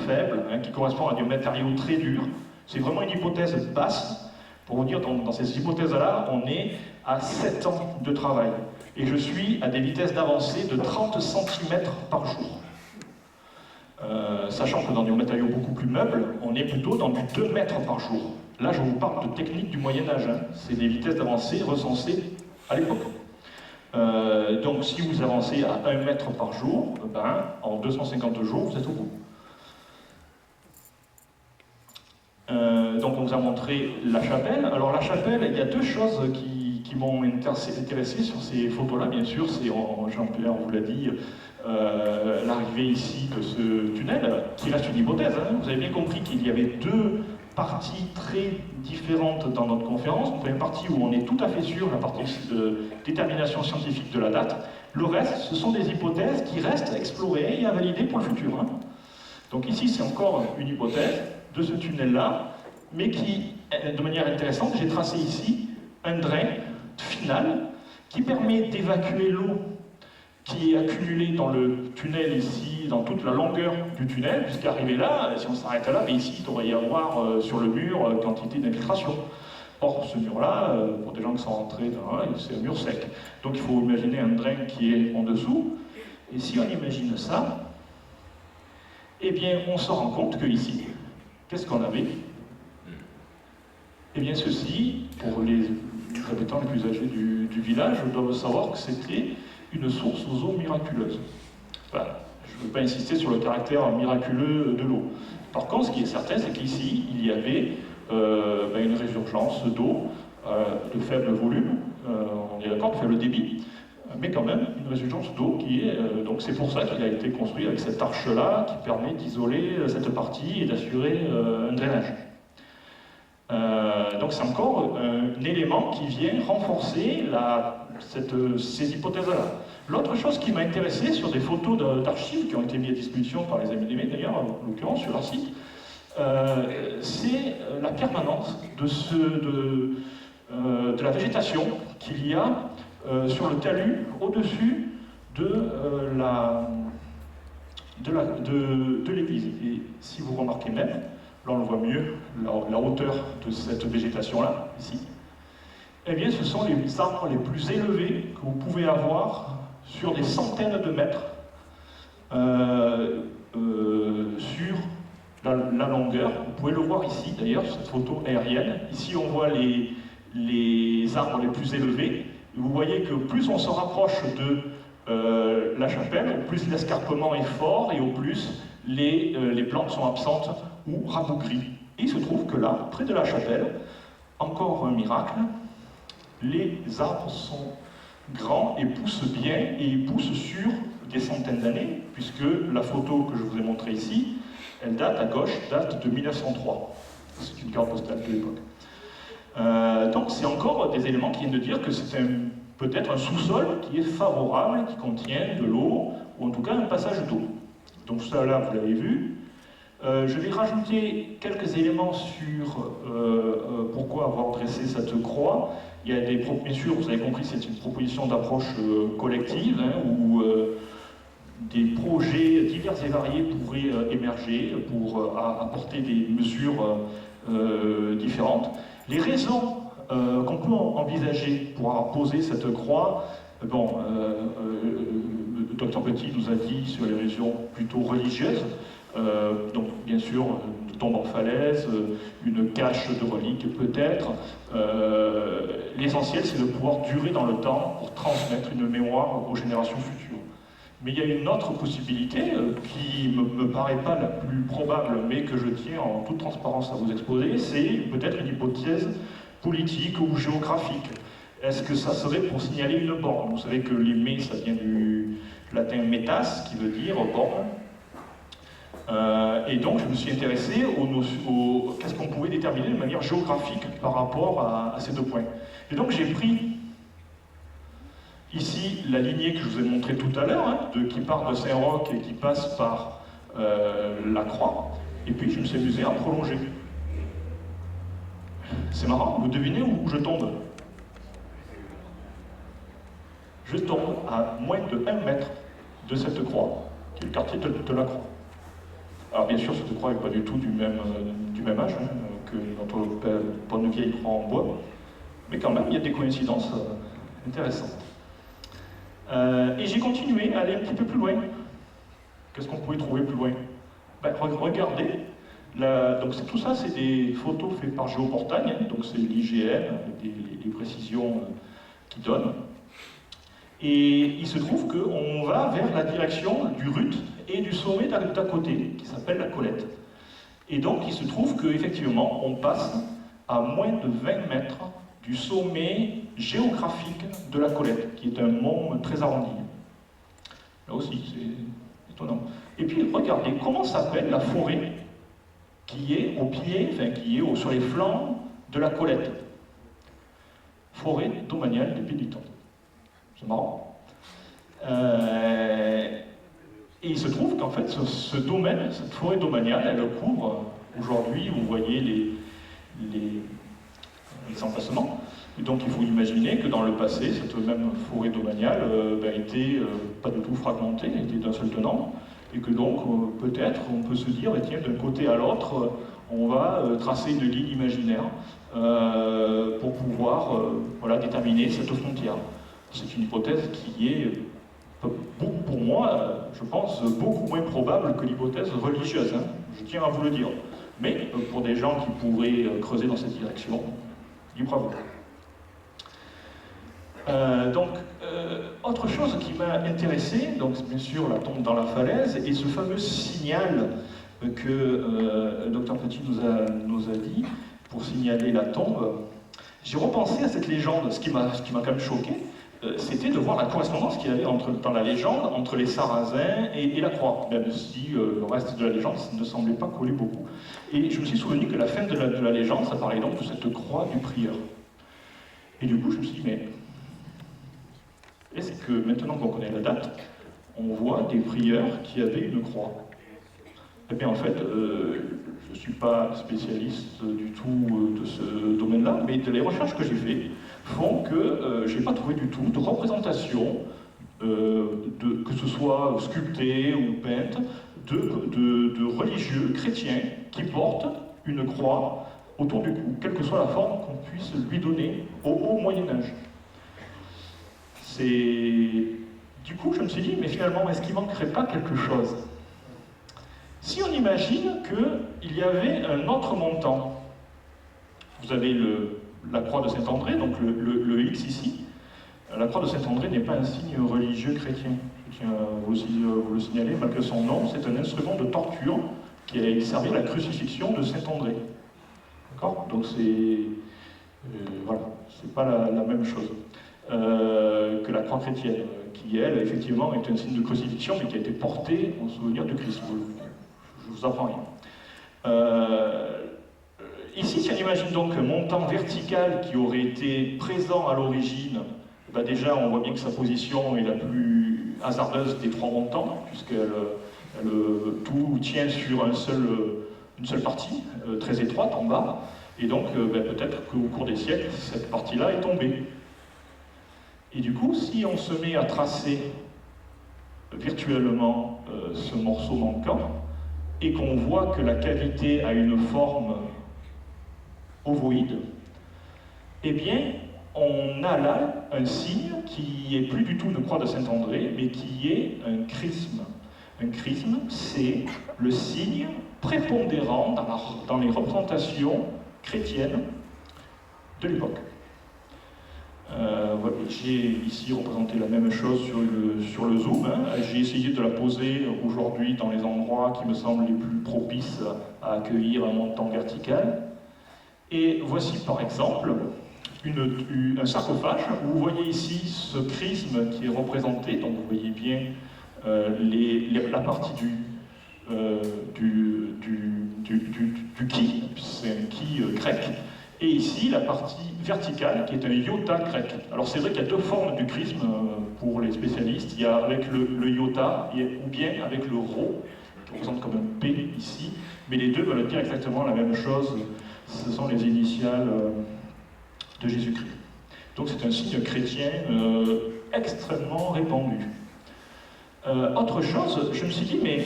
faibles, qui correspondent à des matériaux très durs. C'est vraiment une hypothèse basse. Pour vous dire, dans ces hypothèses-là, on est à 7 ans de travail. Et je suis à des vitesses d'avancée de 30 cm par jour. Sachant que dans des matériaux beaucoup plus meubles, on est plutôt dans du 2 mètres par jour. Là, je vous parle de technique du Moyen-Âge. C'est des vitesses d'avancée recensées à l'époque. Donc, si vous avancez à 1 mètre par jour, en 250 jours, vous êtes au bout. Donc, on vous a montré la chapelle. Alors, la chapelle, il y a deux choses qui m'ont intéressé sur ces photos-là, bien sûr. C'est, Jean-Pierre vous l'a dit, l'arrivée ici de ce tunnel, qui reste une hypothèse. Vous avez bien compris qu'il y avait deux parties très différentes dans notre conférence. Une première partie où on est tout à fait sûr, la partie de détermination scientifique de la date. Le reste, ce sont des hypothèses qui restent à explorer et à valider pour le futur. Donc ici, c'est encore une hypothèse de ce tunnel-là, mais qui, de manière intéressante, j'ai tracé ici un drain final qui permet d'évacuer l'eau qui est accumulée dans le tunnel ici, dans toute la longueur du tunnel, puisqu'arrivé là, si on s'arrête là, ici, il devrait y avoir sur le mur quantité d'infiltration. Or, ce mur-là, pour des gens qui sont rentrés dans c'est un mur sec. Donc il faut imaginer un drain qui est en dessous. Et si on imagine ça, eh bien, on se rend compte que ici, qu'est-ce qu'on avait? Eh bien, ceci, pour les habitants les plus âgés du village, doivent savoir que c'était une source aux eaux miraculeuses. Voilà. Je ne veux pas insister sur le caractère miraculeux de l'eau. Par contre, ce qui est certain, c'est qu'ici, il y avait une résurgence d'eau de faible volume, on est d'accord, de faible débit, mais quand même une résurgence d'eau qui est... donc c'est pour ça qu'il a été construit avec cette arche-là qui permet d'isoler cette partie et d'assurer un drainage. Donc c'est encore un élément qui vient renforcer ces hypothèses-là. L'autre chose qui m'a intéressé sur des photos d'archives qui ont été mises à disposition par les amis d'Aimé, d'ailleurs, en l'occurrence sur leur site, c'est la permanence de la végétation qu'il y a sur le talus au-dessus de l'église. Et si vous remarquez même, là on le voit mieux, la hauteur de cette végétation-là, ici, eh bien ce sont les arbres les plus élevés que vous pouvez avoir sur des centaines de mètres sur la longueur. Vous pouvez le voir ici d'ailleurs, cette photo aérienne. Ici on voit les arbres les plus élevés. Vous voyez que plus on se rapproche de la chapelle, au plus l'escarpement est fort et au plus les plantes sont absentes ou rabougries. Et il se trouve que là, près de la chapelle, encore un miracle, les arbres sont grands et poussent bien, et ils poussent sur des centaines d'années, puisque la photo que je vous ai montrée ici, elle date à gauche, date de 1903. C'est une carte postale de l'époque. Donc c'est encore des éléments qui viennent de dire que c'est peut-être un sous-sol qui est favorable, qui contient de l'eau, ou en tout cas un passage d'eau. Donc ça là, vous l'avez vu. Je vais rajouter quelques éléments sur pourquoi avoir dressé cette croix. Il y a bien sûr, vous avez compris, c'est une proposition d'approche collective, où des projets divers et variés pourraient émerger pour apporter des mesures différentes. Les raisons qu'on peut envisager pour poser cette croix, le docteur Petit nous a dit sur les raisons plutôt religieuses, donc bien sûr, une tombe en falaise, une cache de reliques peut-être. L'essentiel, c'est de pouvoir durer dans le temps pour transmettre une mémoire aux générations futures. Mais il y a une autre possibilité qui ne me paraît pas la plus probable, mais que je tiens en toute transparence à vous exposer, c'est peut-être une hypothèse politique ou géographique. Est-ce que ça serait pour signaler une borne? Vous savez que les mets, ça vient du latin metas, qui veut dire borne. Et donc je me suis intéressé qu'est-ce qu'on pouvait déterminer déterminer de manière géographique par rapport à ces deux points. Et donc j'ai pris ici la lignée que je vous ai montrée tout à l'heure, hein, qui part de Saint-Roch et qui passe par la Croix, et puis je me suis amusé à prolonger. C'est marrant, vous devinez où je tombe? Je tombe à moins de 1 mètre de cette croix, qui est le quartier de la Croix. Alors bien sûr, cette croix n'est pas du tout du même âge hein, que notre bonne vieille croix en bois, mais quand même, il y a des coïncidences intéressantes. Et j'ai continué à aller un petit peu plus loin. Qu'est-ce qu'on pouvait trouver plus loin? Ben, regardez, donc tout ça, c'est des photos faites par Géoportagne, hein, donc c'est l'IGN, les précisions qu'il donne. Et il se trouve qu'on va vers la direction du Rut et du sommet d'à côté, qui s'appelle la Colette. Et donc il se trouve qu'effectivement, on passe à moins de 20 mètres du sommet géographique de la Colette, qui est un mont très arrondi. Là aussi, c'est étonnant. Et puis regardez, comment s'appelle la forêt qui est au pied, enfin qui est sur les flancs de la Colette? Forêt domaniale des Pénitents. C'est marrant. Et il se trouve qu'en fait, ce domaine, cette forêt domaniale, elle couvre aujourd'hui, vous voyez les emplacements. Et donc il faut imaginer que dans le passé, cette même forêt domaniale était pas du tout fragmentée, était d'un seul tenant, et que donc peut-être on peut se dire, tiens, d'un côté à l'autre, on va tracer une ligne imaginaire pour pouvoir voilà, déterminer cette frontière. C'est une hypothèse qui est, pour moi, je pense, beaucoup moins probable que l'hypothèse religieuse, hein, je tiens à vous le dire. Mais pour des gens qui pourraient creuser dans cette direction, je dis bravo. Autre chose qui m'a intéressé, donc bien sûr la tombe dans la falaise, et ce fameux signal que Dr Petit nous a dit pour signaler la tombe. J'ai repensé à cette légende. Ce qui m'a quand même choqué, c'était de voir la correspondance qu'il y avait dans la légende entre les Sarrasins et la croix, même si le reste de la légende ne semblait pas coller beaucoup. Et je me suis souvenu que la fin de la légende, ça parlait donc de cette croix du prieur. Et du coup, je me suis dit, mais est-ce que maintenant qu'on connaît la date, on voit des prieurs qui avaient une croix? Eh bien, en fait, je ne suis pas spécialiste du tout de ce domaine-là, mais les recherches que j'ai faites font que je n'ai pas trouvé du tout de représentation, que ce soit sculptée ou peinte, de religieux chrétiens qui portent une croix autour du cou, quelle que soit la forme qu'on puisse lui donner au Moyen-Âge. Du coup, je me suis dit, mais finalement, est-ce qu'il ne manquerait pas quelque chose? Si on imagine qu'il y avait un autre montant, vous avez la croix de Saint-André, donc le X ici. La croix de Saint-André n'est pas un signe religieux chrétien. Je tiens à vous le signaler, malgré son nom, c'est un instrument de torture qui a servi à la crucifixion de Saint-André. D'accord? Donc voilà, c'est pas la même chose que la croix chrétienne, qui elle, effectivement, est un signe de crucifixion, mais qui a été porté en souvenir de Christ. Je vous apprends rien. Ici, si on imagine donc un montant vertical qui aurait été présent à l'origine, déjà on voit bien que sa position est la plus hasardeuse des trois montants, puisqu'elle tout tient sur une seule partie, très étroite en bas, et donc peut-être qu'au cours des siècles, cette partie-là est tombée. Et du coup, si on se met à tracer virtuellement ce morceau manquant, et qu'on voit que la cavité a une forme ovoïde, eh bien, on a là un signe qui est plus du tout une croix de Saint-André, mais qui est un chrisme. Un chrisme, c'est le signe prépondérant dans les représentations chrétiennes de l'époque. Voilà, j'ai ici représenté la même chose sur le zoom. Hein. J'ai essayé de la poser aujourd'hui dans les endroits qui me semblent les plus propices à accueillir un montant vertical. Et voici par exemple un sarcophage où vous voyez ici ce chrisme qui est représenté. Donc vous voyez bien la partie du ki, c'est un ki grec, et ici la partie verticale qui est un iota grec. Alors c'est vrai qu'il y a deux formes du chrisme pour les spécialistes, il y a avec le iota ou bien avec le rho, qui représente comme un P ici, mais les deux veulent dire exactement la même chose, ce sont les initiales de Jésus-Christ. Donc c'est un signe chrétien extrêmement répandu. Autre chose, je me suis dit, mais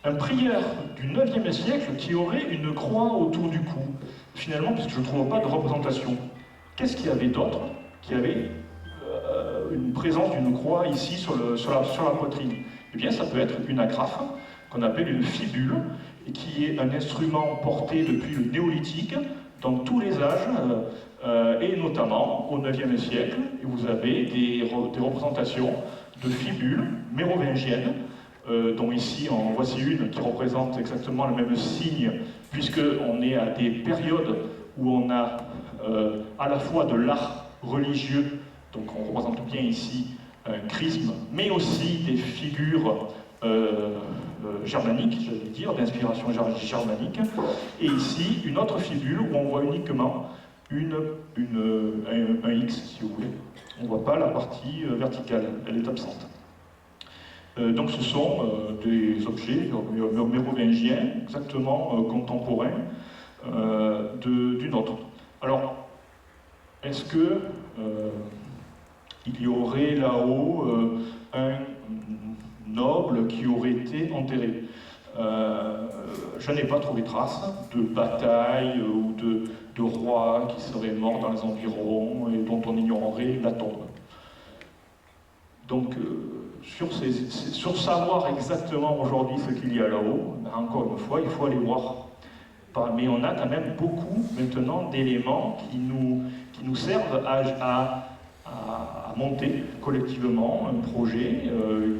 un prieur du 9e siècle qui aurait une croix autour du cou, finalement, puisque je ne trouve pas de représentation, qu'est-ce qu'il y avait d'autre qui avait une présence d'une croix ici sur la poitrine? Eh bien, ça peut être une agrafe, qu'on appelle une fibule, et qui est un instrument porté depuis le néolithique, dans tous les âges, et notamment au 9e siècle, et vous avez des représentations de fibules mérovingiennes, dont ici en voici une qui représente exactement le même signe, puisqu'on est à des périodes où on a à la fois de l'art religieux, donc on représente bien ici un chrisme, mais aussi des figures germanique, j'allais dire, d'inspiration germanique, et ici une autre fibule où on voit uniquement un X, si vous voulez. On ne voit pas la partie verticale, elle est absente. Donc ce sont des objets mérovingiens, exactement contemporains d'une autre. Alors, est-ce que il y aurait là-haut un noble qui aurait été enterré? Je n'ai pas trouvé trace de bataille ou de rois qui seraient morts dans les environs et dont on ignorerait la tombe. Donc, sur savoir exactement aujourd'hui ce qu'il y a là-haut, encore une fois, il faut aller voir. Mais on a quand même beaucoup maintenant d'éléments qui nous servent à monter collectivement un projet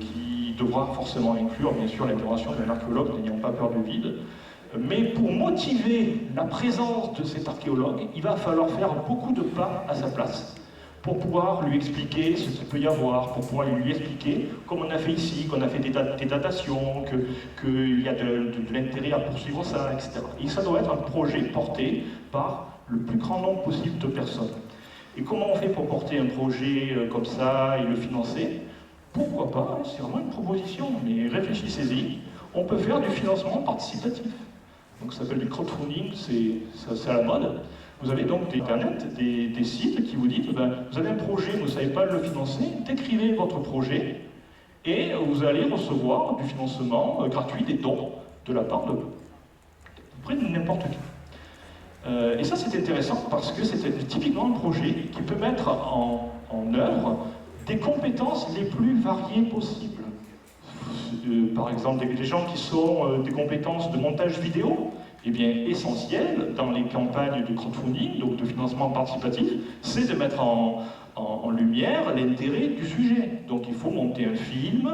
qui devra forcément inclure, bien sûr, l'intervention d'un archéologue, n'ayant pas peur du vide. Mais pour motiver la présence de cet archéologue, il va falloir faire beaucoup de pas à sa place pour pouvoir lui expliquer ce qu'il peut y avoir, pour pouvoir lui expliquer, comme on a fait ici, qu'on a fait des datations, qu'il y a de l'intérêt à poursuivre ça, etc. Et ça doit être un projet porté par le plus grand nombre possible de personnes. Et comment on fait pour porter un projet comme ça et le financer? Pourquoi pas? C'est vraiment une proposition, mais réfléchissez-y. On peut faire du financement participatif. Donc ça s'appelle du crowdfunding, c'est à la mode. Vous avez donc des sites qui vous disent, vous avez un projet, vous ne savez pas le financer, décrivez votre projet et vous allez recevoir du financement gratuit, des dons de la part de près de n'importe qui. Et ça c'est intéressant parce que c'est typiquement un projet qui peut mettre en œuvre des compétences les plus variées possibles. Par exemple, des gens qui sont des compétences de montage vidéo, eh bien, essentiel dans les campagnes de crowdfunding, donc de financement participatif, c'est de mettre en lumière l'intérêt du sujet. Donc il faut monter un film,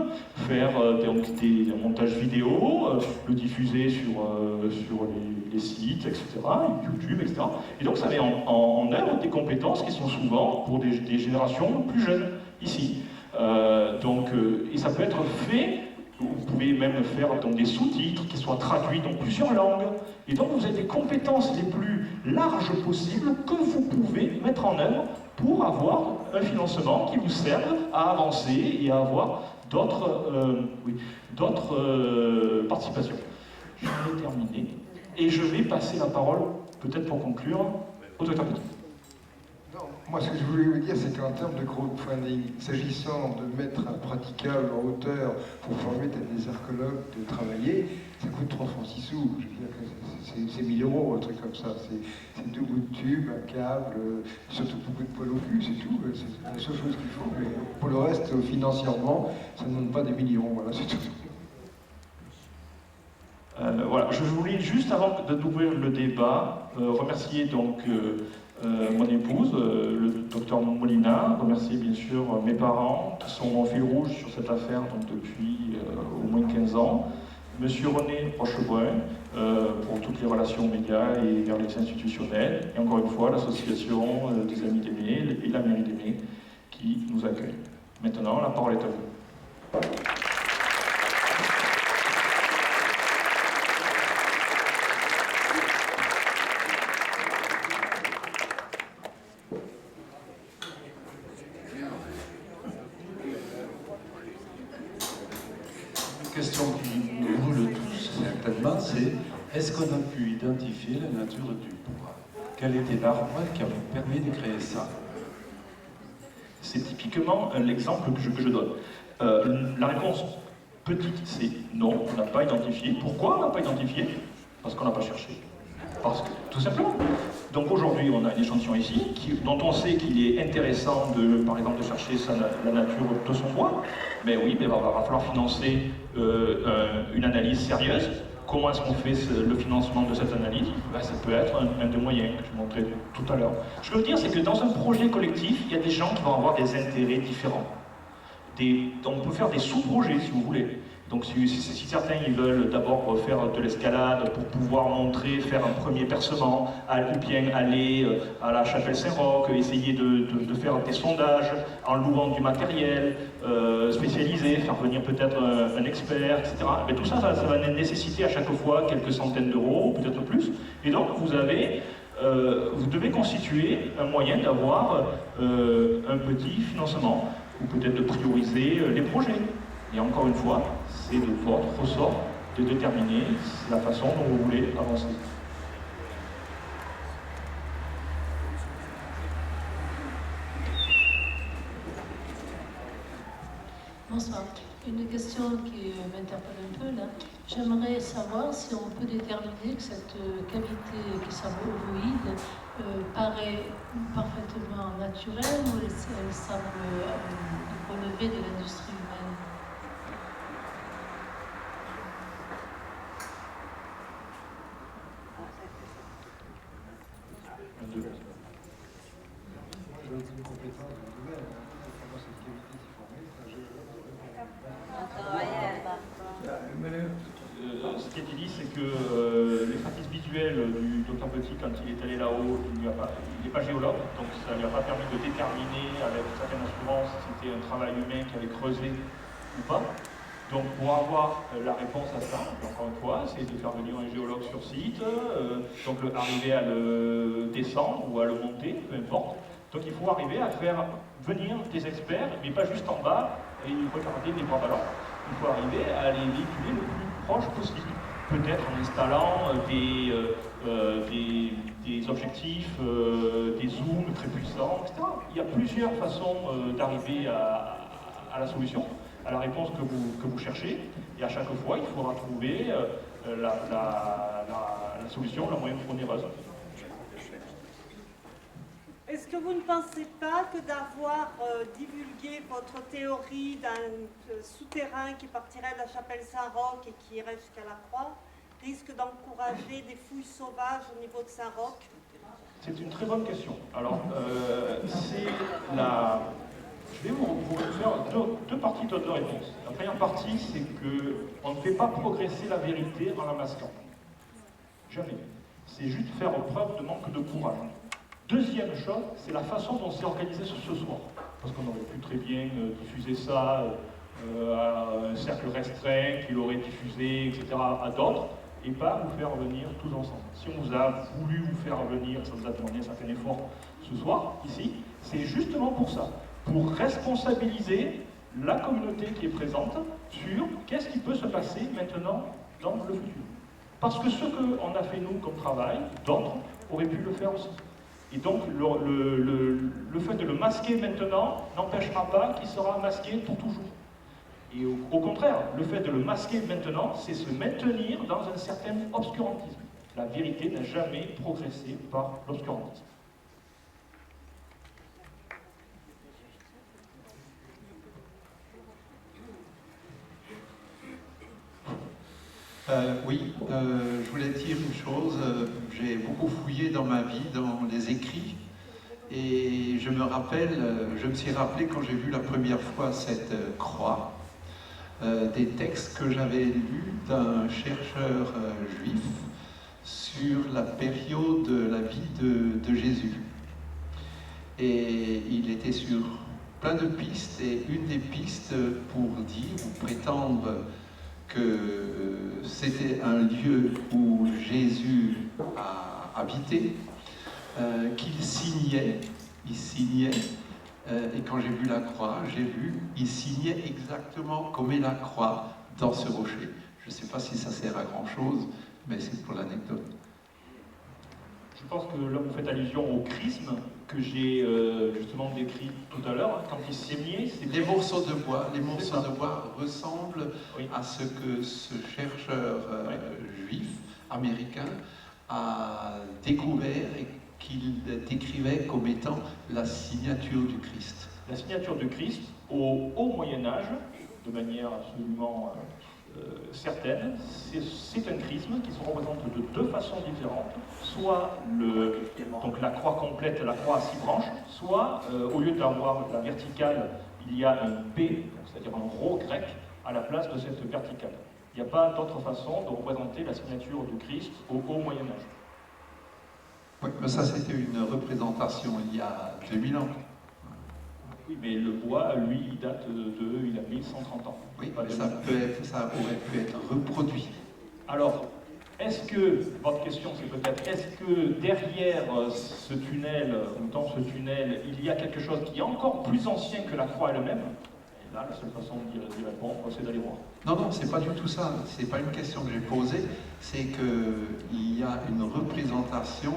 faire des montages vidéo, le diffuser sur les sites, etc., YouTube, etc. Et donc ça met en œuvre des compétences qui sont souvent pour des générations plus jeunes, ici. Et ça peut être fait. Vous pouvez même faire des sous-titres qui soient traduits dans plusieurs langues. Et donc vous avez des compétences les plus larges possibles que vous pouvez mettre en œuvre pour avoir un financement qui vous serve à avancer et à avoir d'autres participations. J'en ai terminé. Et je vais passer la parole, peut-être pour conclure, au docteur Petit. Moi, ce que je voulais vous dire, c'est qu'en termes de crowdfunding, s'agissant de mettre un praticable en hauteur pour former des archéologues de travailler, ça coûte 3 francs 6 sous. Je veux dire que c'est 1000 € un truc comme ça. C'est 2 bouts de tube, un câble, surtout beaucoup de poils au cul, c'est tout. C'est la seule chose qu'il faut. Mais pour le reste, financièrement, ça ne demande pas des millions. Voilà, c'est tout. Voilà, je voulais juste avant d'ouvrir le débat remercier donc mon épouse, le docteur Molina, remercier bien sûr mes parents qui sont mon fil rouge sur cette affaire donc depuis au moins 15 ans, monsieur René Rochebrun pour toutes les relations médias et vers les institutionnels, et encore une fois l'association des Amis d'Aimé et la mairie d'Aimé qui nous accueille. Maintenant, la parole est à vous. question qui nous brûle tous, certainement, c'est est-ce qu'on a pu identifier la nature du bois? Quel était l'arbre qui a permis de créer ça? C'est typiquement l'exemple que je donne. La réponse petite, c'est non, on n'a pas identifié. Pourquoi on n'a pas identifié? Parce qu'on n'a pas cherché. Parce que, tout simplement. Donc aujourd'hui, on a un échantillon ici, dont on sait qu'il est intéressant, par exemple, de chercher la nature de son bois. Mais oui, il va falloir financer une analyse sérieuse. Comment est-ce qu'on fait le financement de cette analyse? Ça peut être un des moyens que je montrais tout à l'heure. Ce que je veux dire, c'est que dans un projet collectif, il y a des gens qui vont avoir des intérêts différents. On peut faire des sous-projets, si vous voulez. Donc si certains ils veulent d'abord faire de l'escalade pour pouvoir faire un premier percement, ou bien aller à la chapelle Saint-Roch, essayer de faire des sondages en louant du matériel spécialisé, faire venir peut-être un expert, etc. Mais tout ça, ça va nécessiter à chaque fois quelques centaines d'euros, peut-être plus. Et donc vous devez constituer un moyen d'avoir un petit financement, ou peut-être de prioriser les projets. Et encore une fois, c'est de votre ressort de déterminer la façon dont vous voulez avancer. Bonsoir. Une question qui m'interpelle un peu là. J'aimerais savoir si on peut déterminer que cette cavité qui semble ovoïde paraît parfaitement naturelle ou elle semble relever de l'industrie humaine. Je n'ai aucune compétence dans le domaine. Comment cette cavité s'est formée, Ce qui est dit, c'est que l'expertise visuelle du docteur Petit, quand il est allé là-haut, il n'est pas géologue, donc ça ne lui a pas permis de déterminer avec une certaine assurance si c'était un travail humain qui avait creusé ou pas. Donc pour avoir la réponse à ça, encore une fois, c'est de faire venir un géologue sur site, donc arriver à le descendre ou à le monter, peu importe. Donc il faut arriver à faire venir des experts, mais pas juste en bas et regarder les bras ballants. Il faut arriver à les véhiculer le plus proche possible. Peut-être en installant des objectifs, des zooms très puissants, etc. Il y a plusieurs façons d'arriver à la solution, à la réponse que vous cherchez, et à chaque fois, il faudra trouver la solution la moins onéreuse. Est-ce que vous ne pensez pas que d'avoir divulgué votre théorie d'un souterrain qui partirait de la chapelle Saint-Roch et qui irait jusqu'à la Croix risque d'encourager des fouilles sauvages au niveau de Saint-Roch? C'est une très bonne question. Alors, je vais vous faire deux parties de réponse. La première partie, c'est qu'on ne fait pas progresser la vérité en la masquant. Jamais. C'est juste faire preuve de manque de courage. Deuxième chose, c'est la façon dont c'est organisé ce soir. Parce qu'on aurait pu très bien diffuser ça à un cercle restreint, qu'il aurait diffusé, etc., à d'autres, et pas vous faire venir tous ensemble. Si on vous a voulu vous faire venir, ça vous a demandé un certain effort ce soir, ici, c'est justement pour ça. Pour responsabiliser la communauté qui est présente sur qu'est-ce qui peut se passer maintenant dans le futur. Parce que ce qu'on a fait nous comme travail, d'autres auraient pu le faire aussi. Et donc le fait de le masquer maintenant n'empêchera pas qu'il sera masqué pour toujours. Et au contraire, le fait de le masquer maintenant, c'est se maintenir dans un certain obscurantisme. La vérité n'a jamais progressé par l'obscurantisme. Oui, je voulais dire une chose. J'ai beaucoup fouillé dans ma vie, dans les écrits, et je me suis rappelé quand j'ai vu la première fois cette croix, des textes que j'avais lus d'un chercheur juif sur la période de la vie de Jésus. Et il était sur plein de pistes, et une des pistes pour dire ou prétendre que c'était un lieu où Jésus a habité, qu'il signait, et quand j'ai vu la croix, j'ai vu, il signait exactement comme est la croix dans ce rocher. Je ne sais pas si ça sert à grand-chose, mais c'est pour l'anecdote. Je pense que là, vous faites allusion au chrisme que j'ai justement décrit tout à l'heure, quand il saignait. Les morceaux de bois ressemblent à ce que ce chercheur juif américain a découvert et qu'il décrivait comme étant la signature du Christ. La signature du Christ, au Haut Moyen-Âge, de manière absolument certaine, c'est un chrisme qui se représente de deux façons différentes, soit donc la croix complète, la croix à 6 branches, soit au lieu d'avoir la verticale, il y a un P, c'est-à-dire un rho grec, à la place de cette verticale. Il n'y a pas d'autre façon de représenter la signature du Christ au Haut Moyen-Âge. Oui, mais ça c'était une représentation il y a 2000 ans. Oui, mais le bois, lui, il date il a 1130 ans. Oui, mais ça aurait pu être reproduit. Alors, est-ce que, votre question c'est peut-être, est-ce que derrière ce tunnel, ou dans ce tunnel, il y a quelque chose qui est encore plus ancien que la croix elle-même? Et là, la seule façon d'y répondre, c'est d'aller voir. Non, c'est pas du tout ça. C'est pas une question que j'ai posée. C'est qu'il y a une représentation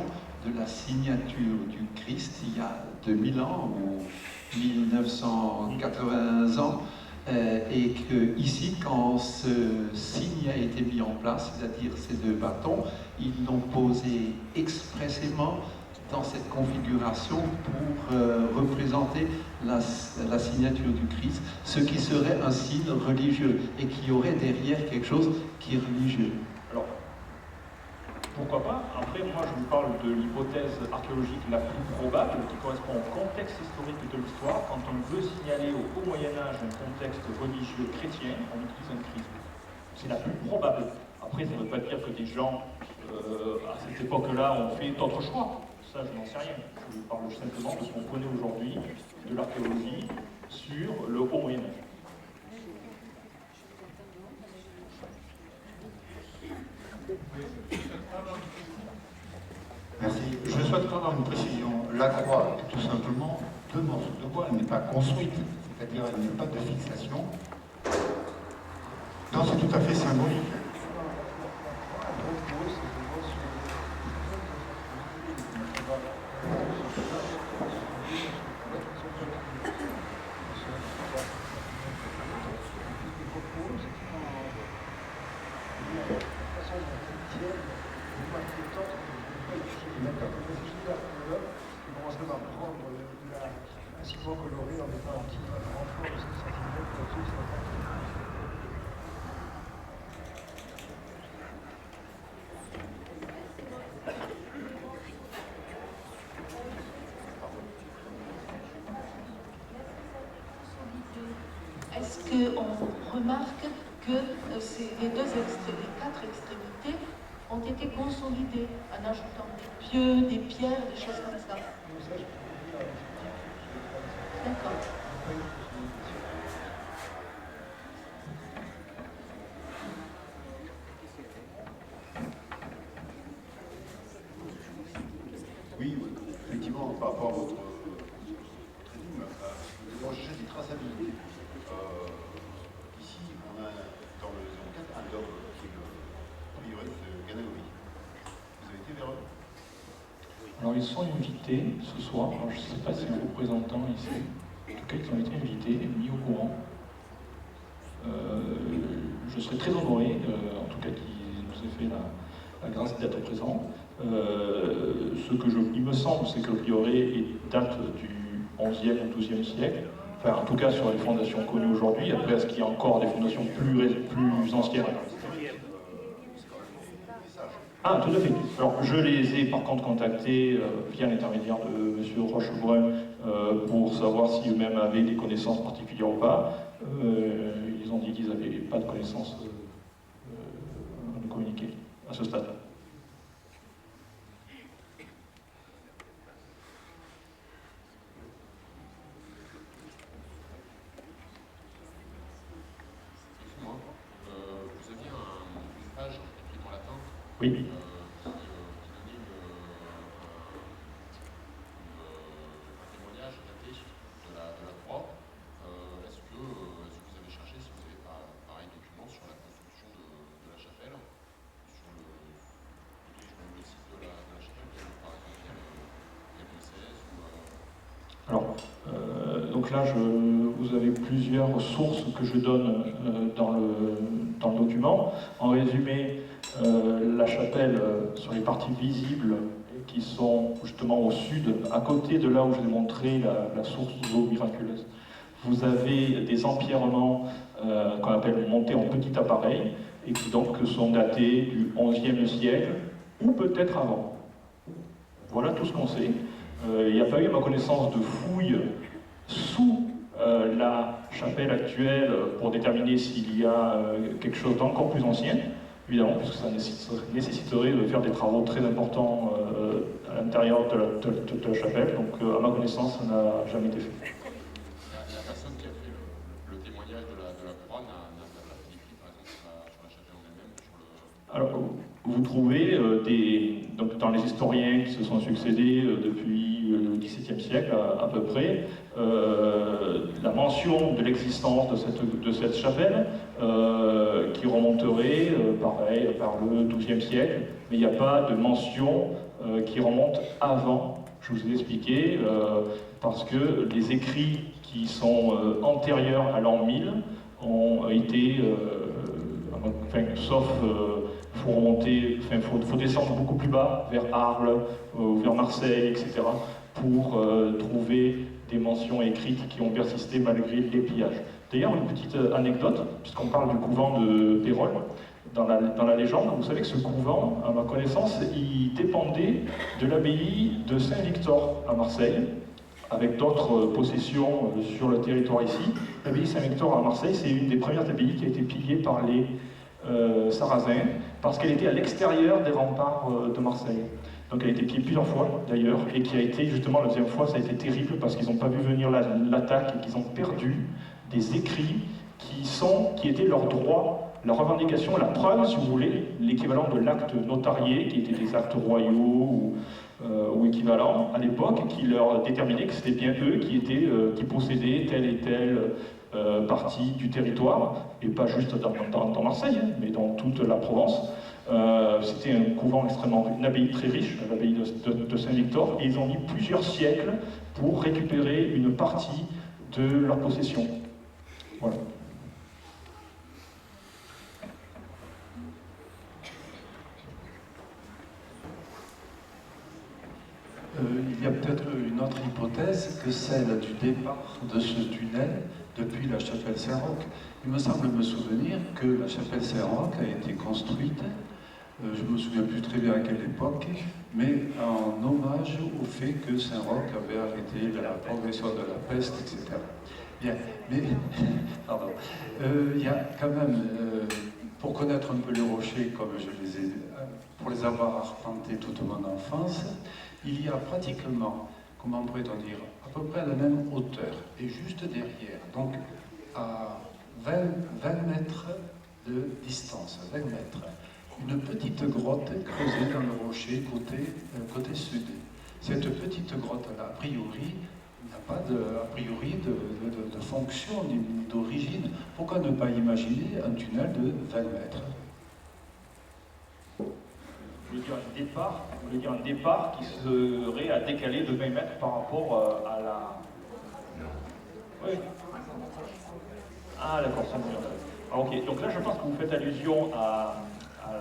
de la signature du Christ il y a 2000 ans ou 1980 ans, et que ici, quand ce signe a été mis en place, c'est-à-dire ces deux bâtons, ils l'ont posé expressément dans cette configuration pour représenter la signature du Christ, ce qui serait un signe religieux et qui aurait derrière quelque chose qui est religieux. Alors, pourquoi pas? Après, moi, je vous parle de l'hypothèse archéologique la plus probable, qui correspond au contexte historique de l'histoire. Quand on veut signaler au Haut Moyen-Âge un contexte religieux chrétien, on utilise un chrisme. C'est la plus probable. Après, ça ne veut pas dire que des gens, à cette époque-là, ont fait d'autres choix. Ça, je n'en sais rien. Je vous parle simplement de ce qu'on connaît aujourd'hui de l'archéologie sur le Haut Moyen-Âge. Merci. Je souhaiterais avoir une précision. La croix est tout simplement deux morceaux de bois, elle n'est pas construite, c'est-à-dire elle n'a pas de fixation. Non, c'est tout à fait symbolique. Est-ce qu'on remarque que les quatre extrémités ont été consolidées en ajoutant des pieux, des pierres, des choses comme ça? D'accord. Oui, effectivement, par rapport à votre training, moi je cherche des traçabilités. Ici, on a dans le 04 un dôme qui est le prioré de Gananovi. Vous avez été vers eux? Alors ils sont invités ce soir, alors, je ne sais pas si un représentant ici, en tout cas ils ont été invités, mis au courant. Je serais très honoré, en tout cas qu'ils nous aient fait la grâce d'être présents. Il me semble, c'est que le prieuré date du 11e ou 12e siècle, enfin en tout cas sur les fondations connues aujourd'hui. Après, est-ce qu'il y a encore des fondations plus anciennes? Ah, tout à fait. Alors, je les ai par contre contactés via l'intermédiaire de M. Rochebrun pour savoir si eux-mêmes avaient des connaissances particulières ou pas. Ils ont dit qu'ils n'avaient pas de connaissances à nous communiquer à ce stade. Vous aviez une page écrite en latin Oui. qui donnait un témoignage daté de la croix. Est-ce que vous avez cherché si vous n'avez pas pareil document sur la donc là, vous avez plusieurs sources que je donne dans le document. En résumé, la chapelle, sur les parties visibles, qui sont justement au sud, à côté de là où je vous ai montré la source d'eau miraculeuse. Vous avez des empierrements qu'on appelle montés en petit appareil, et qui donc sont datés du XIe siècle, ou peut-être avant. Voilà tout ce qu'on sait. Il n'y a pas eu, à ma connaissance, de fouilles sous la chapelle actuelle pour déterminer s'il y a quelque chose d'encore plus ancien, évidemment, puisque ça nécessiterait de faire des travaux très importants à l'intérieur de la chapelle. Donc, à ma connaissance, ça n'a jamais été fait. La personne qui a fait le témoignage de la croix n'a pas écrit, par exemple, sur la chapelle en elle-même, sur le... Alors, vous trouvez donc dans les historiens qui se sont succédés depuis le XVIIe siècle à peu près, la mention de l'existence de cette chapelle qui remonterait pareil par le XIIe siècle, mais il n'y a pas de mention qui remonte avant, je vous ai expliqué, parce que les écrits qui sont antérieurs à l'an 1000 ont été, sauf faut remonter, faut descendre beaucoup plus bas, vers Arles, vers Marseille, etc., pour trouver des mentions écrites qui ont persisté malgré les pillages. D'ailleurs, une petite anecdote, puisqu'on parle du couvent de Pérols, dans la légende, vous savez que ce couvent, à ma connaissance, il dépendait de l'abbaye de Saint-Victor à Marseille, avec d'autres possessions sur le territoire ici. L'abbaye Saint-Victor à Marseille, c'est une des premières abbayes qui a été pillée par les Sarrasins, parce qu'elle était à l'extérieur des remparts de Marseille. Donc elle a été pillée plusieurs fois d'ailleurs, et qui a été justement la deuxième fois, ça a été terrible parce qu'ils n'ont pas vu venir l'attaque et qu'ils ont perdu des écrits qui étaient leurs droits, leur revendication, la preuve, si vous voulez, l'équivalent de l'acte notarié, qui étaient des actes royaux ou équivalents à l'époque, qui leur déterminaient que c'était bien eux qui possédaient telle et telle partie du territoire, et pas juste dans Marseille, mais dans toute la Provence. C'était un couvent une abbaye très riche, l'abbaye de Saint-Victor, et ils ont mis plusieurs siècles pour récupérer une partie de leur possession. Voilà. Il y a peut-être une autre hypothèse que celle du départ de ce tunnel depuis la chapelle Saint-Roch. Il me semble me souvenir que la chapelle Saint-Roch a été construite, je ne me souviens plus très bien à quelle époque, mais en hommage au fait que Saint-Roch avait arrêté la progression de la peste, etc. Bien, mais, pardon, il y a quand même, pour connaître un peu les rochers, comme pour les avoir arpentés toute mon enfance, il y a pratiquement, comment pourrait-on dire, à peu près à la même hauteur, et juste derrière, donc à 20 mètres de distance, 20 mètres, une petite grotte creusée dans le rocher côté sud. Cette petite grotte-là, a priori, n'a pas de fonction ni d'origine. Pourquoi ne pas imaginer un tunnel de 20 mètres? Vous voulez dire un départ qui serait à décaler de 20 mètres par rapport à la... Oui. Ah d'accord, c'est bon. Ah, ok, donc là je pense que vous faites allusion à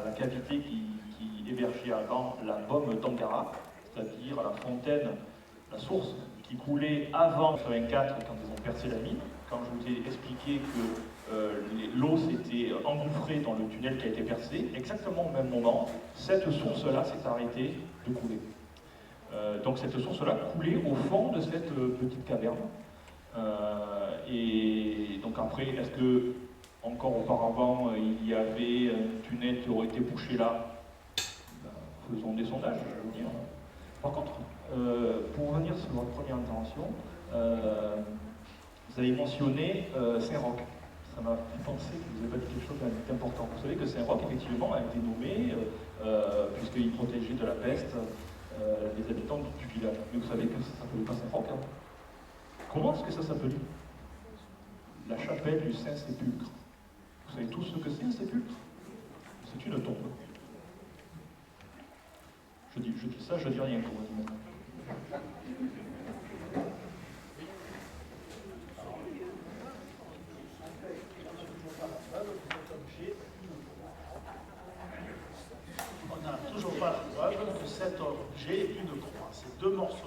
la cavité qui hébergeait avant la baume d'Angara, c'est-à-dire à la fontaine, la source qui coulait avant 1984 quand ils ont percé la mine, quand je vous ai expliqué que l'eau s'était engouffrée dans le tunnel qui a été percé, exactement au même moment, cette source-là s'est arrêtée de couler. Donc cette source-là coulait au fond de cette petite caverne. Et donc après, est-ce que encore auparavant il y avait un tunnel qui aurait été bouché là? Faisons des sondages, je veux dire. Par contre, pour revenir sur votre première intervention, vous avez mentionné Saint-Roch. Ça m'a fait penser que vous avez pas dit quelque chose d'important. Vous savez que Saint-Roch, effectivement, a été nommé, puisqu'il protégeait de la peste les habitants du village. Mais vous savez que ça ne s'appelait pas Saint-Roch. Hein. Comment est-ce que ça s'appelait? La chapelle du Saint-Sépulcre. Vous savez tous ce que c'est un sépulcre? C'est une tombe. Je dis ça, je dis rien pour vous.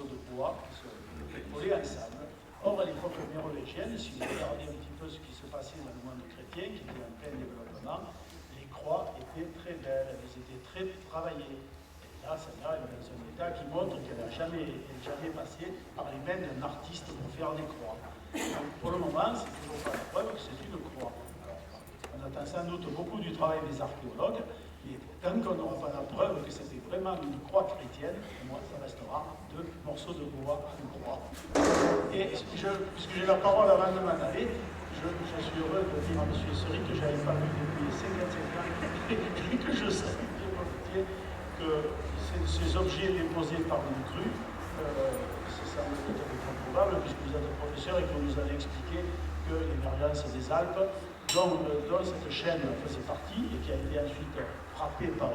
morceaux de bois qui sont collés ensemble. Or, à l'époque mérovingienne, si vous regardez un petit peu ce qui se passait dans le monde chrétien, qui était en plein développement, les croix étaient très belles, elles étaient très travaillées. Et là, celle-là est dans un état qui montre qu'elle n'a jamais passé par les mains d'un artiste pour faire des croix. Donc, pour le moment, c'est toujours pas la preuve que c'est une croix. Alors, on attend sans doute beaucoup du travail des archéologues, mais tant qu'on n'aura pas la preuve que c'était vraiment une croix chrétienne, moi, ça restera deux morceaux de bois en croix. Et puisque j'ai la parole avant de m'en aller, je suis heureux de dire à M. Seri que je n'avais pas vu depuis 55 ans et que je sais que ces objets déposés par une crue, c'est ça peut-être probable, puisque vous êtes professeur et que vous nous avez expliqué que l'émergence des Alpes, dont cette chaîne faisait partie et qui a été ensuite frappée par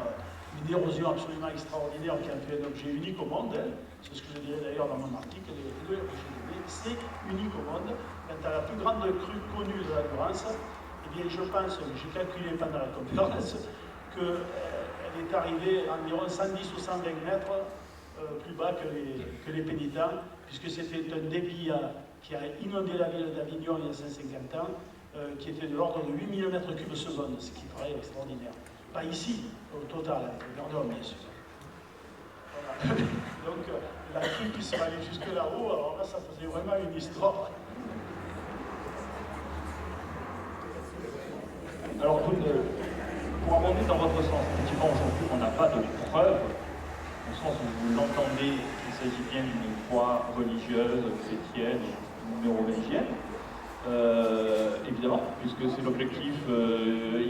une érosion absolument extraordinaire qui a fait un objet unique au monde, hein. C'est ce que je dirais d'ailleurs dans mon article, c'est unique au monde. Quant à la plus grande crue connue de la Durance, eh bien je pense, j'ai calculé pendant la conférence, qu'elle est arrivée à environ 110 ou 120 mètres plus bas que les pénitents, puisque c'était un débit qui a inondé la ville d'Avignon il y a 150 ans, qui était de l'ordre de 8000 m3 seconde, ce qui paraît extraordinaire. Pas ici, au total, avec le Verdon, bien sûr. Voilà. Donc, la crue qui serait allée jusque là-haut, alors là, ça faisait vraiment une histoire. Alors, pour abonder dans votre sens, effectivement, aujourd'hui, on n'a pas de preuve, au sens où vous l'entendez, qu'il s'agit bien d'une croix religieuse, chrétienne ou mérovingienne. Évidemment, puisque c'est l'objectif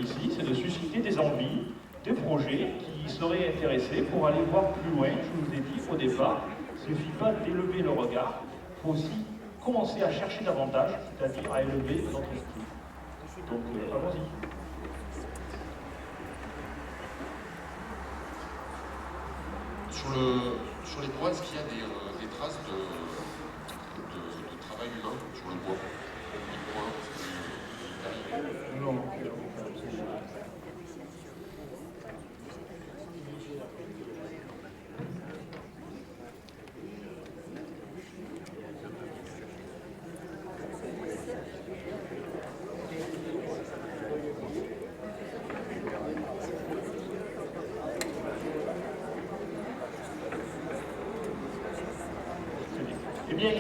ici, c'est de susciter des envies, des projets qui seraient intéressés pour aller voir plus loin. Je vous ai dit au départ, il ne suffit pas d'élever le regard, il faut aussi commencer à chercher davantage, c'est-à-dire à élever notre esprit. Donc, allons-y. Sur les bois, est-ce qu'il y a des traces de travail humain sur le bois? Non. Eh bien,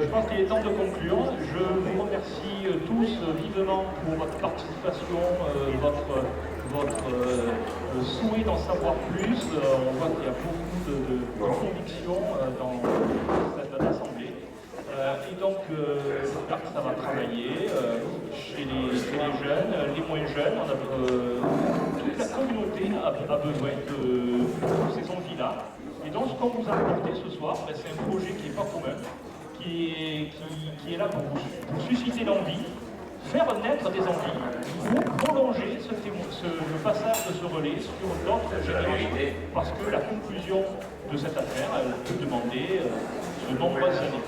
je pense qu'il est temps de conclure. Je vous remercie tous vivement pour votre participation, votre souhait d'en savoir plus. On voit qu'il y a beaucoup de conviction dans cette assemblée. Et donc, j'espère que ça va travailler chez les jeunes, les moins jeunes. Toute la communauté a besoin de ces envies-là. Et donc, ce qu'on vous a apporté ce soir, c'est un projet qui n'est pas commun, qui est là pour susciter l'envie, faire naître des envies, ou prolonger le passage de ce relais sur d'autres générations, parce que la conclusion de cette affaire, elle peut demander de nombreuses années.